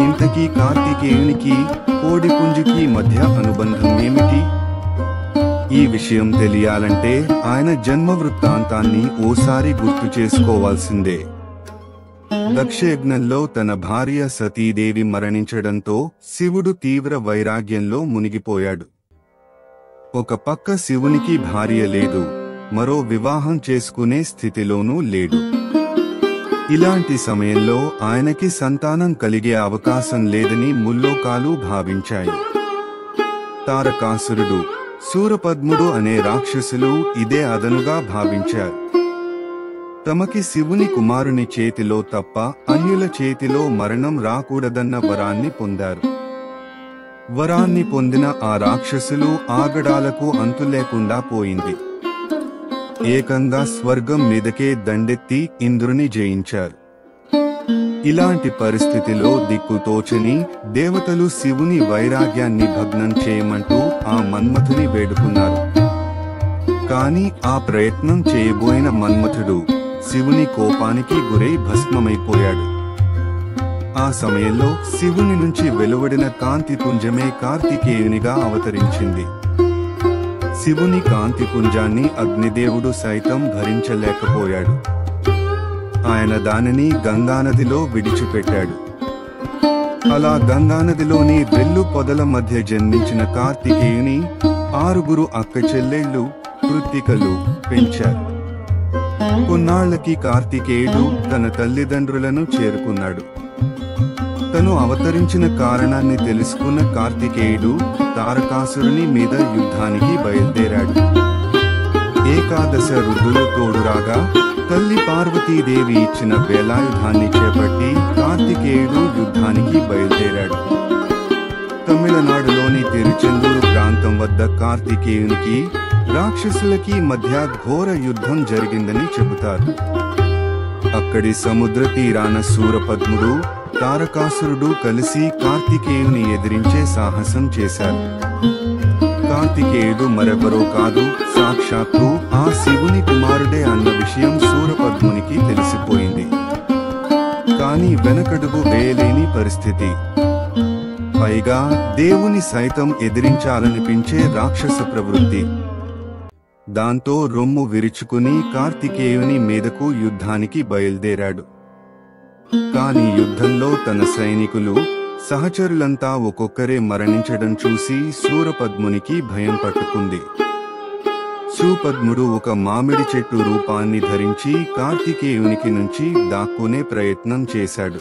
ఇంతకీ కార్తికేయునికి కోడి పుంజుకి మధ్య అనుబంధం ఏమిటి? ఈ విషయం తెలియాలంటే ఆయన జన్మ వృత్తాంతాన్ని ఓసారి గుర్తు చేసుకోవాల్సిందే. దక్షయజ్ఞంలో తన భార్య సతీదేవి మరణించడంతో శివుడు తీవ్ర వైరాగ్యంలో మునిగిపోయాడు. ఒక పక్క శివునికి భార్య లేదు, మరో వివాహం చేసుకునే స్థితిలోనూ లేడు. ఇలాంటి సమయంలో ఆయనకి సంతానం కలిగే అవకాశం లేదని ముల్లోకాలు భావించాయి. తారకాసురుడు, శూరపద్ముడు అనే రాక్షసులు ఇదే అదనుగా భావించారు. తమకి శివుని కుమారుని చేతిలో తప్ప అన్యుల చేతిలో మరణం రాకూడదన్న వరాన్ని పొందారు. వరాన్ని పొందిన ఆ రాక్షసులు ఆగడాలకు అంతులేకుండా పోయింది. ఏకంగా స్వర్గం మీదకే దండెత్తి ఇంద్రుని జయించారు. ఇలాంటి పరిస్థితిలో దిక్కుతోచని దేవతలు శివుని వైరాగ్యాన్ని భగ్నం చేయమంటూ ఆ మన్మథుని వేడుకున్నారు. కాని ఆ ప్రయత్నం చేయబోయిన మన్మథుడు శివుని కోపానికి గురై భస్మమైపోయాడు. ఆ సమయంలో శివుని నుంచి వెలువడిన కాంతిపుంజమే కార్తికేయునిగా అవతరించింది. శివుని కాంతిపుంజాన్ని అగ్నిదేవుడు సైతం భరించలేకపోయాడు. ఆయన దానిని గంగానదిలో విడిచిపెట్టాడు. అలా గంగానదిలోని వెల్లు పొదల మధ్య జన్మించిన కార్తికేయుని 6 అక్క చెల్లెళ్ళు కృత్తికలు పెంచారు. కొన్నాళ్లకి కార్తికేయుడు తన తల్లిదండ్రులను చేరుకున్నాడు. తను అవతరించిన కారణాన్ని తెలుసుకున్న కార్తికేయుడు తారకాసురుని మీద యుద్ధానికి బయలుదేరాడు. ఏకాదశ రుద్రులు తోడురాగా తల్లి పార్వతీదేవి ఇచ్చిన వేలాయుధాన్ని చేపట్టి కార్తికేయుడు యుద్ధానికి బయలుదేరాడు. తమిళనాడులోని తిరుచెందూరు ప్రాంతం వద్ద కార్తికేయునికి రాక్షసులకి మధ్య ఘోర యుద్ధం జరిగిందని చెబుతారు. అక్కడి సముద్ర తీరాన శూరపద్ముడు, తారకాసురుడు కలిసి కార్తికేయుని ఎదిరించే సాహసం చేశారు. కార్తికేయుడు మరెవరో కాదు, సాక్షాత్తు ఆ శివుని కుమారుడే అన్న విషయం శూరపద్మునికి తెలిసిపోయింది. కాని వెనకడుగు వేయలేని పరిస్థితి. పైగా దేవుని సైతం ఎదిరించాలనిపించే రాక్షస ప్రవృత్తి. దాంతో రొమ్ము విరుచుకుని కార్తికేయుని మీదకు యుద్ధానికి బయలుదేరాడు. కాని యుద్ధంలో తన సైనికులు, సహచరులంతా ఒక్కొక్కరే మరణించడం చూసి శూరపద్మునికి భయం పట్టుకుంది. శూపద్ముడు ఒక మామిడి చెట్టు రూపాన్ని ధరించి కార్తికేయునికి నుంచి దాక్కునే ప్రయత్నం చేశాడు.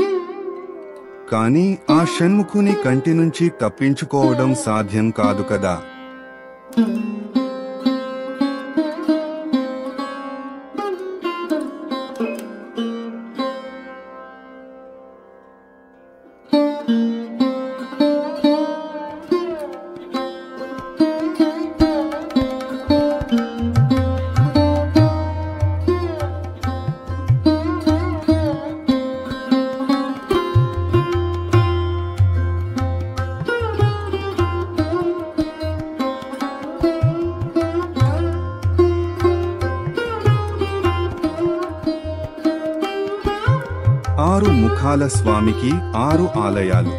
కాని ఆ షణ్ముఖుని కంటి నుంచి తప్పించుకోవడం సాధ్యం కాదు కదా. ముఖాల స్వామికి 6 ఆలయాలు.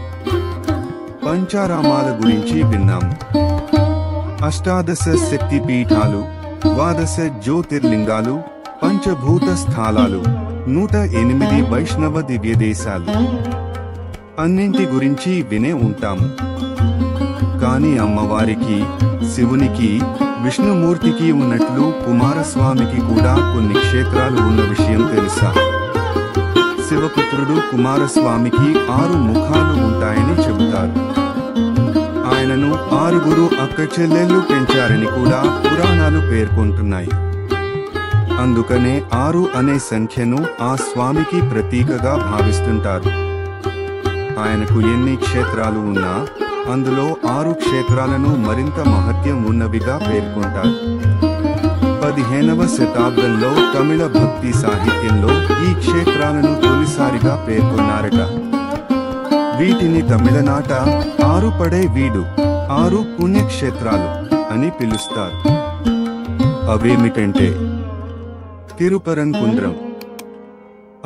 పంచారామాల గురించి విన్నాము. అష్టాదశ శక్తి పీఠాలు, ద్వాదశ జ్యోతిర్లింగాలు, పంచభూత స్థానాలు, 108 వైష్ణవ దివ్యదేశాలు అన్నింటి గురించి వినే ఉంటాము. కాని అమ్మవారికి, శివునికి, విష్ణుమూర్తికి ఉన్నట్లు కుమారస్వామికి కూడా కొన్ని క్షేత్రాలు ఉన్న విషయం తెలుసా? శివపుత్రుడు కుమారస్వామికి 6 ముఖాలు ఉంటాయని చెబుతారు. ఆయనను 6 అక్క చెల్లెళ్ళు పెంచారని కూడా పురాణాలు పేర్కొంటున్నాయి. అందుకనే 6 అనే సంఖ్యను ఆ స్వామికి ప్రతీకగా భావిస్తుంటారు. ఆయనకు ఎన్ని క్షేత్రాలు ఉన్నా అందులో 6 క్షేత్రాలను మరింత మహత్యం ఉన్నవిగా పేర్కొంటారు. 15వ శతాబ్దంలో తమిళ భక్తి సాహిత్యంలో ఈ క్షేత్రాలను తొలిసారిగా పేర్కొన్నారట. వీటిని తమిళనాట 6 పడై వీడు, 6 పుణ్యక్షేత్రాలు అని పిలుస్తారు. అవేమిటంటే తిరుపరంకుండ్రం,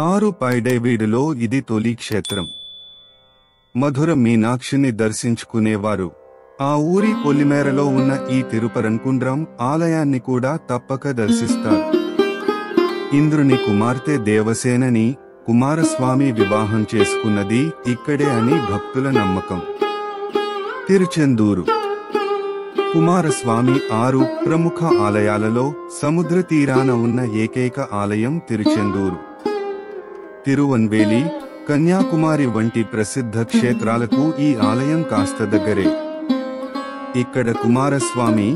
6 పైడై వీడులో ఇది తొలి క్షేత్రం. మధుర మీనాక్షిని దర్శించుకునేవారు ఆ ఊరి పొలిమేరలో ఉన్న ఈ తిరుపరంకుండ్రం ఆలయాన్ని కూడా తప్పక దర్శిస్తారు. ఇంద్రుని కుమార్తె దేవసేనని కుమారస్వామి వివాహం చేసుకున్నది ఇక్కడే అని భక్తుల నమ్మకం. తిరుచెందూరు కుమారస్వామి 6 ప్రముఖ ఆలయాలలో సముద్ర తీరాన ఉన్న ఏకైక ఆలయం తిరుచెందూరు. తిరువన్వేలి, కన్యాకుమారి వంటి ప్రసిద్ధ క్షేత్రాలకు ఈ ఆలయం కాస్త దగ్గరే. ఇక్కడ కుమారస్వామి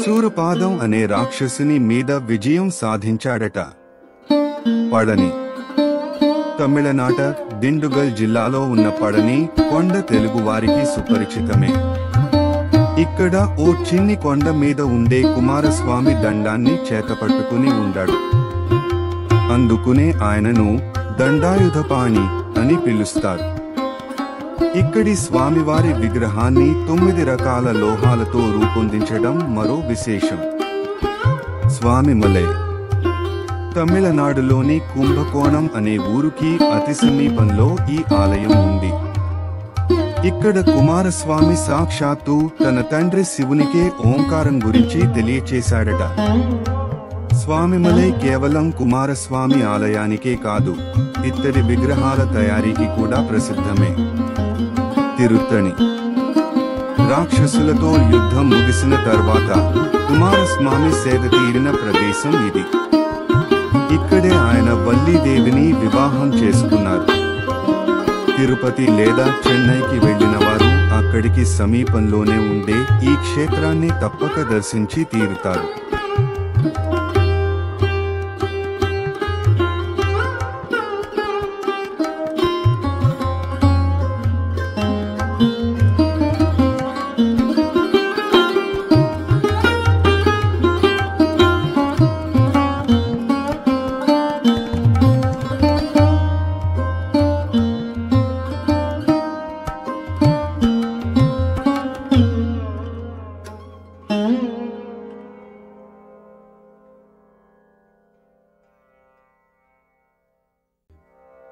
శూరపాదం అనే రాక్షసుని మీద విజయం సాధించాడట. పళని తమిళనాట దిండుగల్ జిల్లాలో ఉన్న పళని కొండ తెలుగువారికి సుపరిచితమే. ఇక్కడ ఓ చిన్ని కొండ మీద ఉండే కుమారస్వామి దండాన్ని చేతపట్టుకుని ఉండాడు. అందుకునే ఆయనను దండాయుధపాణి అని పిలుస్తారు. ఇక్కడి స్వామివారి విగ్రహాన్ని 9 రకాల లోహాలతో రూపొందించడం మరో విశేషం. స్వామిమలై తమిళనాడులోని కుంభకోణం అనే ఊరుకి అతి సమీపంలో ఈ ఆలయం ఉంది. ఇక్కడ కుమారస్వామి సాక్షాత్తు తన తండ్రి శివునికే ఓంకారం గురించి తెలియచేశాడట. స్వామిమలై కేవలం కుమారస్వామి ఆలయానికే కాదు, ఇత్తడి విగ్రహాల తయారీకి కూడా ప్రసిద్ధమే. తిరుత్తణి రాక్షసులతో యుద్ధం ముగిసిన తర్వాత కుమారస్వామి సేద తీరిన ప్రదేశం ఇది. ఇక్కడే ఆయన వల్లీదేవిని వివాహం చేసుకున్నారు. తిరుపతి లేదా చెన్నైకి వెళ్లిన వారు అక్కడికి సమీపంలోనే ఉండే ఈ క్షేత్రాన్ని తప్పక దర్శించి తీరుతారు.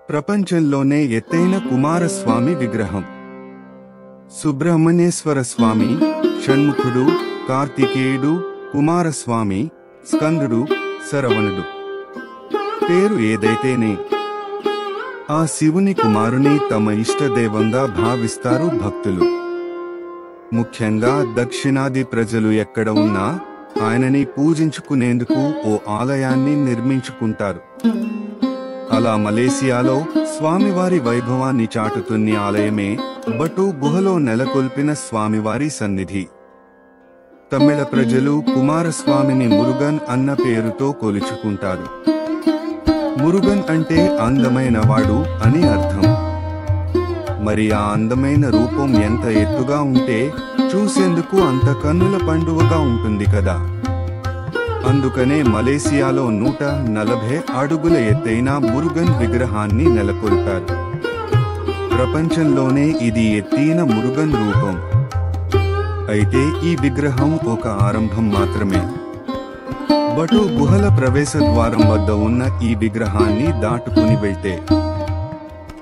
ప్రపంచంలోనే ఎత్తైన కుమారస్వామి విగ్రహం. సుబ్రహ్మణ్యేశ్వర స్వామి, షణ్ముఖుడు, కార్తికేయుడు, కుమారస్వామి, స్కందుడు, శరవణుడు. పేరు ఏదైతేనే ఆ శివుని కుమారుని తమ ఇష్టదైవంగా భావిస్తారు భక్తులు. ముఖ్యంగా దక్షిణాది ప్రజలు ఎక్కడ ఉన్నా ఆయనని పూజించుకునేందుకు ఓ ఆలయాన్ని నిర్మించుకుంటారు. అలా మలేసియాలో స్వామివారి వైభవాన్ని చాటుతున్న ఆలయమే బటు గుహలో నెలకొల్పిన స్వామివారి సన్నిధి. తమిళ ప్రజలు కుమారస్వామిని మురుగన్ అన్న పేరుతో కొలుచుకుంటారు. మురుగన్ అంటే అందమైన వాడు అని అర్థం. మరి ఆ అందమైన రూపం ఎంత ఎత్తుగా ఉంటే చూసేందుకు అంత కన్నుల పండువగా ఉంటుంది కదా. అందుకనే మలేసియాలో 140 అడుగుల ఎత్తైన మురుగన్ విగ్రహాన్ని నెలకొల్పారు. ప్రపంచంలోనే ఇది ఎత్తైన మురుగన్ రూపం. అయితే ఈ విగ్రహం ఒక ఆరంభం మాత్రమే. బటు గుహల ప్రవేశ ద్వారం వద్ద ఉన్న ఈ విగ్రహాన్ని దాటుకుని వెళ్తే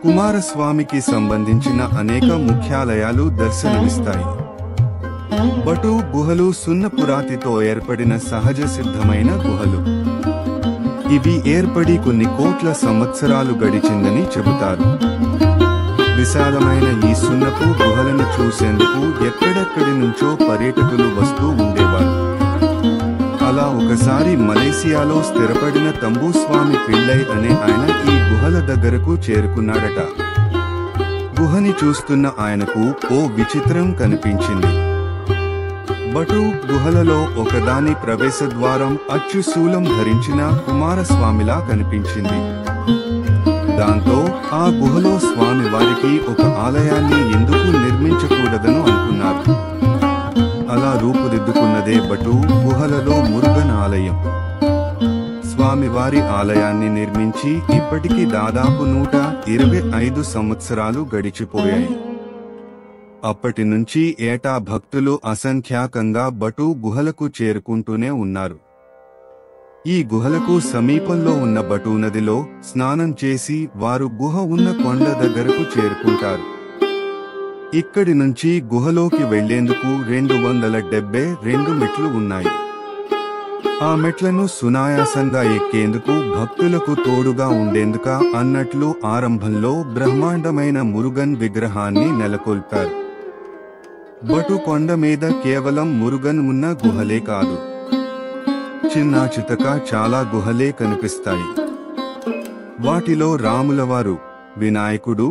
కుమారస్వామికి సంబంధించిన అనేక ముఖ్యాలయాలు దర్శనమిస్తాయి. బటు గుహలు సున్నపురాతితో ఏర్పడిన సహజ సిద్ధమైన గుహలు. ఇవి ఏర్పడి కొన్ని కోట్ల సంవత్సరాలు గడిచిందని చెబుతారు. విశాలమైన ఈ సున్నపు గుహలను చూసేందుకు ఎక్కడెక్కడి నుంచో పర్యాటకులు వస్తూ ఉండేవారు. అలా ఒకసారి మలేసియాలో స్థిరపడిన తంబూస్వామి పిళ్ళై అనే ఆయన ఈ గుహల దగ్గరకు చేరుకున్నాడట. గుహని చూస్తున్న ఆయనకు ఓ విచిత్రం కనిపించింది. బటు గుహలలో ఒకదాని ప్రవేశద్వారం అచ్చు శూలం ధరించిన కుమారస్వామిలా కనిపించింది. దాంతో ఆ గుహలో స్వామి వారికి ఒక ఆలయాన్ని ఎందుకు నిర్మించకూడదను అనుకున్నారు. అలా రూపుదిద్దుకున్నదే బటు గుహలలో మురుగన్ ఆలయం. స్వామివారి ఆలయాన్ని నిర్మించి ఇప్పటికి దాదాపు 125 సంవత్సరాలు గడిచిపోయాయి. అప్పటి నుంచి ఏటా భక్తులు అసంఖ్యాకంగా బటు గుహలకు చేరుకుంటూనే ఉన్నారు. ఈ గుహలకు సమీపంలో ఉన్న బటు నదిలో స్నానం చేసి వారు గుహ ఉన్న కొండ దగ్గరకు చేరుకుంటారు. ఇక్కడి నుంచి గుహలోకి వెళ్లేందుకు 272 మెట్లు ఉన్నాయి. ఆ మెట్లను సునాయాసంగా ఎక్కేందుకు భక్తులకు తోడుగా ఉండేందుక అన్నట్లు ఆరంభంలో బ్రహ్మాండమైన మురుగన్ విగ్రహాన్ని నెలకొల్పారు. బటు కొండ మీద కేవలం మురుగన్ ఉన్న గుహలే కాదు, చిన్నా చితక చాలా గుహలే కనిపిస్తాయి. వాటిలో రాములవారు, వినాయకుడు,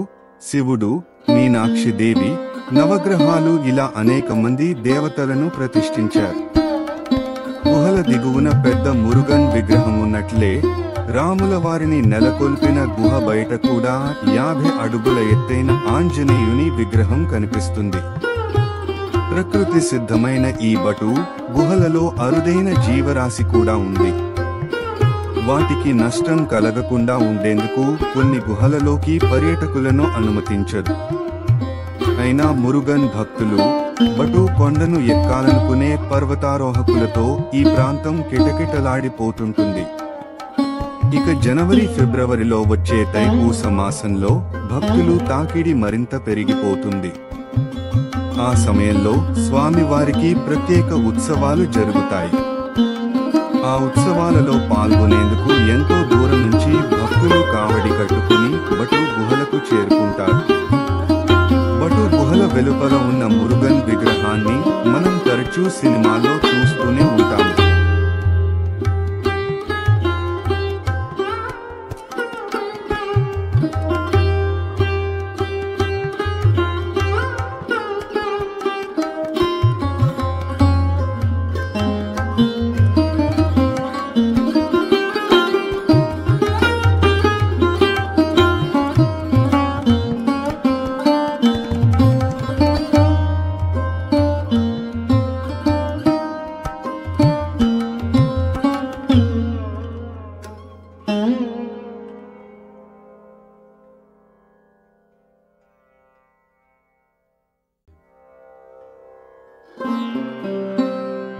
శివుడు, మీనాక్షిదేవి, నవగ్రహాలు ఇలా అనేక మంది దేవతలను ప్రతిష్ఠించారు. గుహల దిగువన పెద్ద మురుగన్ విగ్రహం ఉన్నట్లే రాముల వారిని నెలకొల్పిన గుహ బయట కూడా 50 అడుగుల ఎత్తైన ఆంజనేయుని విగ్రహం కనిపిస్తుంది. ప్రకృతి సిద్ధమైన ఈ బటు గుహలలో అరుదైన జీవరాశి కూడా ఉంది. వాటికి నష్టం కలగకుండా ఉండేందుకు కొన్ని గుహలలోకి పర్యాటకులను అనుమతించదు. అయినా మురుగన్ భక్తులు బటు కొండను ఎక్కాలనుకునే పర్వతారోహకులతో ఈ ప్రాంతం కిటకిటలాడిపోతుంటుంది. ఇక జనవరి ఫిబ్రవరిలో వచ్చే తైపూస మాసంలో భక్తులు తాకిడి మరింత పెరిగిపోతుంది. ఆ సమయంలో స్వామివారికి ప్రత్యేక ఉత్సవాలు జరుగుతాయి. ఆ ఉత్సవాలలో పాల్గొనేందుకు ఎంతో దూరం నుంచి భక్తులు కావడి కట్టుకుని బటు గుహలకు చేరుకుంటారు. బటు గుహల వెలుపల ఉన్న మురుగన్ విగ్రహాన్ని మనం తరచూ సినిమాలో చూస్తూనే ఉంటాము.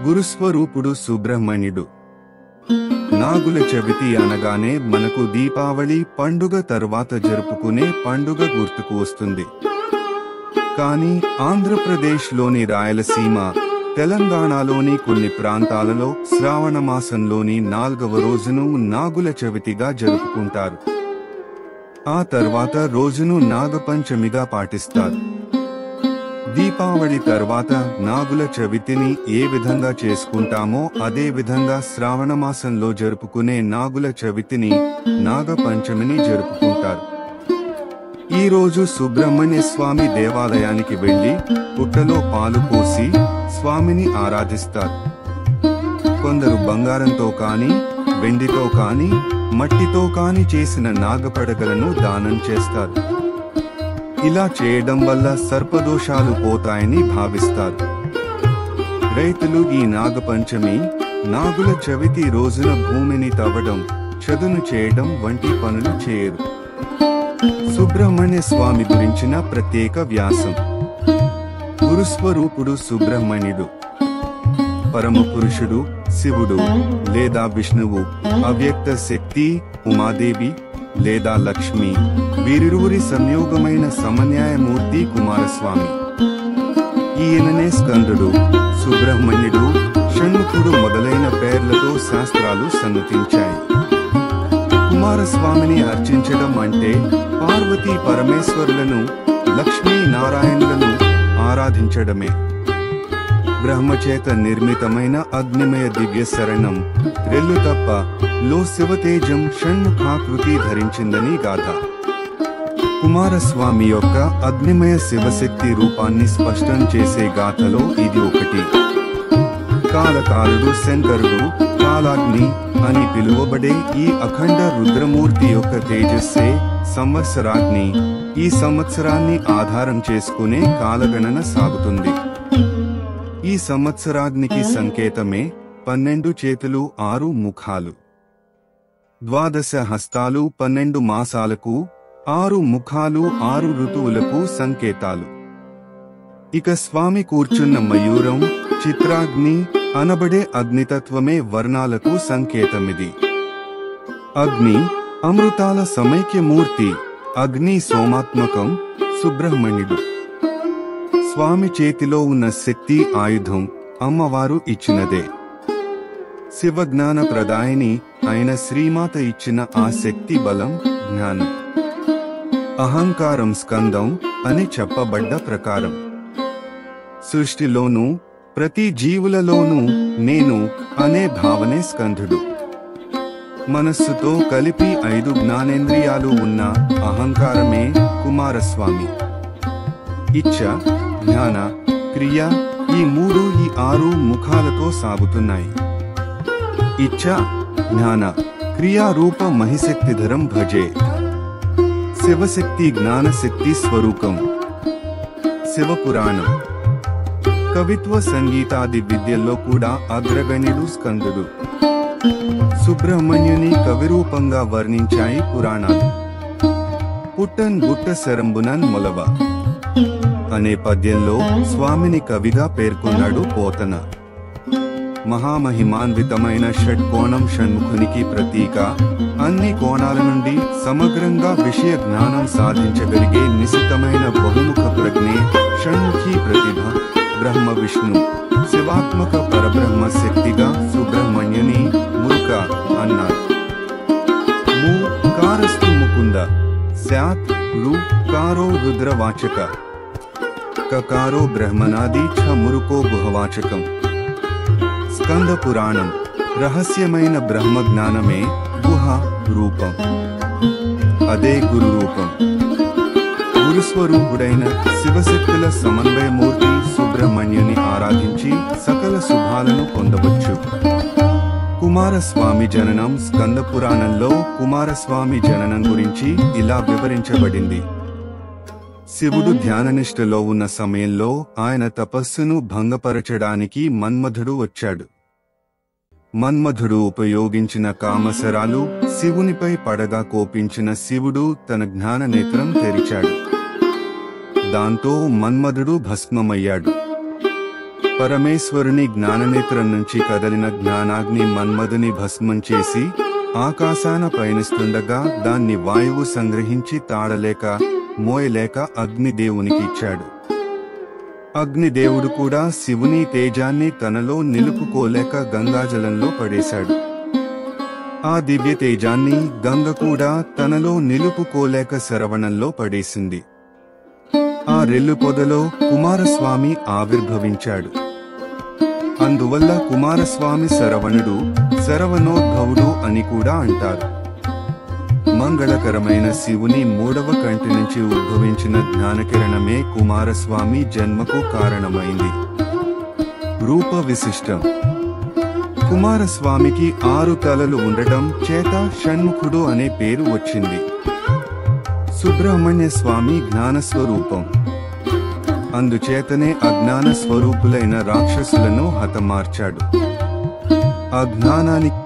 గురుస్వరూపుడు సుబ్రహ్మణ్యుడు. నాగుల చవితి అనగానే మనకు దీపావళి పండుగ తరువాత జరుపుకునే పండుగ గుర్తుకు వస్తుంది. కానీ ఆంధ్రప్రదేశ్లోని రాయలసీమ, తెలంగాణలోని కొన్ని ప్రాంతాలలో శ్రావణ మాసంలోని 4వ రోజును నాగుల చవితిగా జరుపుకుంటారు. ఆ తర్వాత రోజును నాగపంచమిగా పాటిస్తారు. దీపావళి తర్వాత నాగుల చవితిని ఏ విధంగా చేసుకుంటామో అదే విధంగా శ్రావణ మాసంలో జరుపుకునే నాగుల చవితిని నాగపంచమిని జరుపుకుంటారు. ఈ రోజు సుబ్రహ్మణ్య స్వామి దేవాలయానికి వెళ్లి పుట్టలో పాలు పోసి స్వామిని ఆరాధిస్తారు. కొందరు బంగారంతో కాని, వెండితో కాని, మట్టితో కాని చేసిన నాగపడగలను దానం చేస్తారు. ఇలా చేయడం వల్ల సర్పదోషాలు పోతాయని భావిస్తారు. రైతులు ఈ నాగపంచమి, నాగుల చవితి రోజున భూమిని తవ్వడం, చదును చేయడం వంటి పనులు చేయరు. సుబ్రహ్మణ్య స్వామి గురించిన ప్రత్యేక వ్యాసం. గురుస్వరూపుడు సుబ్రహ్మణ్యుడు. పరమపురుషుడు శివుడు లేదా విష్ణువు, అవ్యక్త శక్తి ఉమాదేవి, లేదా లక్ష్మి, వీరిరువురి సంయోగమైన సమన్యాయమూర్తి కుమారస్వామి. ఈయననే స్కందుడు, సుబ్రహ్మణ్యుడు, షణ్ముఖుడు మొదలైన పేర్లతో శాస్త్రాలు సన్నతించాయి. కుమారస్వామిని అర్చించడం అంటే పార్వతీ పరమేశ్వరులను, లక్ష్మీ నారాయణులను ఆరాధించడమే. బ్రహ్మచేత నిర్మితమైన అగ్నిమయ దివ్య శరణం రెల్లు తప్ప లో శివతేజం షణ్ముఖాకృతి ధరించిందని గాథ. కుమారస్వామి యొక్క అగ్నిమయ శివశక్తి రూపాన్ని స్పష్టం చేసే గాథలో ఇది ఒకటి. కాలకాలుడు శంకరుడు, కాలాగ్ని అని పిలువబడే ఈ అఖండ రుద్రమూర్తి యొక్క తేజస్సే సంవత్సరాగ్ని. ఈ సంవత్సరాన్ని ఆధారం చేసుకునే కాలగణన సాగుతుంది. ఈ సంవత్సరాగ్నికి సంకేతమే 12 చేతులు 6 ముఖాలు, 12 హస్తాలు 12 మాసాలకు, 6 ముఖాలు 6 ఋతువులకు సంకేతాలు. ఇక స్వామి కూర్చున్న మయూరం, చిత్రాగ్ని అనబడే అగ్నితత్వమే వర్ణాలకు సంకేతమిది. అగ్ని అమృతాల సమైక్యమూర్తి, అగ్ని సోమాత్మకం, సుబ్రహ్మణ్యుడు. స్వామి చేతిలో ఉన్న శక్తి ఆయుధం అమ్మవారు ఇచ్చినదే. శివజ్ఞాన ప్రదాయిని అయిన శ్రీమాత ఇచ్చిన ఆ శక్తి బలం జ్ఞానం. అహంకారం స్కందం అని చెప్పబడ్డ ప్రకారం సృష్టిలోనూ ప్రతి జీవులలోనూ నేను అనే భావనే స్కంధుడు. మనస్సుతో కలిపి 5 జ్ఞానేంద్రియాలు ఉన్న అహంకారమే కుమారస్వామి. ఇచ్చ, జ్ఞాన, క్రియ ఈ 3 ఈ 6 ముఖాలతో సాగుతున్నాయి. ఇచ్చ, జ్ఞాన, క్రియా రూప మహిశక్తిధరం భజే. శివశక్తి జ్ఞానశక్తి స్వరూపం. శివపురాణం, కవిత్వ సంగీతాది విద్యల్లో కూడా అగ్రగణ్యుడు స్కందుడు. సుబ్రహ్మణ్యుని కవిరూపంగా వర్ణించాయి పురాణాలు. పుట్టన్ గుట్ట శరంబునన్ మొలవ అనే పద్యంలో స్వామిని కవిగా పేర్కొన్నాడు పోతన. మహామహిమాన్వితమైన షడ్కోణం షణ్ముఖునికి ప్రతీక. అన్ని కోణాల నుండి సమగ్రంగా విషయ జ్ఞానం సాధించగలిగే నిశితమైన బహుముఖ ప్రజ్ఞే షణ్ముఖి ప్రతిభ. బ్రహ్మ విష్ణు శివాత్మక పరబ్రహ్మ శక్తిగా సుబ్రహ్మణ్యుని మురుక అన్నారు. ము కారస్తు ముకుంద, స్యాత్ రు కారో రుద్రవాచక, కకారో బ్రహ్మనాది ఛ మురుకో గుహవాచకం. స్కంద పురాణం రహస్యమైన బ్రహ్మ జ్ఞానమే గుహ రూపం. అదే గురు రూపం. గురుస్వరూపుడైన శివశక్తుల సమన్వయమూర్తి సుబ్రహ్మణ్యుని ఆరాధించి సకల శుభాలను పొందవచ్చు. కుమారస్వామి జననం స్కంద పురాణంలో కుమారస్వామి జననం గురించి ఇలా వివరించబడింది. శివుడు ధ్యాననిష్టలో ఉన్న సమయంలో ఆయన తపస్సును భంగపరచడానికి మన్మధుడు వచ్చాడు. మన్మధుడు ఉపయోగించిన కామశరాలు శివునిపై పడగా కోపించిన శివుడు తన జ్ఞాన నేత్రం తెరిచాడు. దాంతో మన్మధుడు భస్మమయ్యాడు. పరమేశ్వరుని జ్ఞాననేత్రం నుంచి కదలిన జ్ఞానాగ్ని మన్మధుని భస్మం చేసి ఆకాశాన పయనిస్తుండగా దాన్ని వాయువు సంగ్రహించి తాడలేక మోయలేక అగ్నిదేవునికి ఇచ్చాడు. అగ్నిదేవుడు కూడా శివుని తేజాన్ని తనలో నిలుపుకోలేక గంగాజలంలో పడేశాడు. ఆ దివ్య తేజాన్ని గంగ కూడా తనలో నిలుపుకోలేక శరవణంలో పడేసింది. ఆ రెల్లు పొదలో కుమారస్వామి ఆవిర్భవించాడు. అందువల్ల కుమారస్వామి శరవణుడు, శరవణోద్భవుడు అని కూడా అంటారు. మంగళకరమైన శివుని 3వ కంటి నుంచి ఉద్భవించిన జ్ఞానకిరణమే కుమారస్వామి జన్మకు కారణమైంది. రూప విశిష్టం. కుమారస్వామికి 6 తలలు ఉండటం చేత షణ్ముఖుడు అనే పేరు వచ్చింది. సుబ్రహ్మణ్య స్వామి జ్ఞానస్వరూపం. అందుచేతనే అజ్ఞాన స్వరూపులైన రాక్షసులను హతమార్చాడు. అజ్ఞానానికి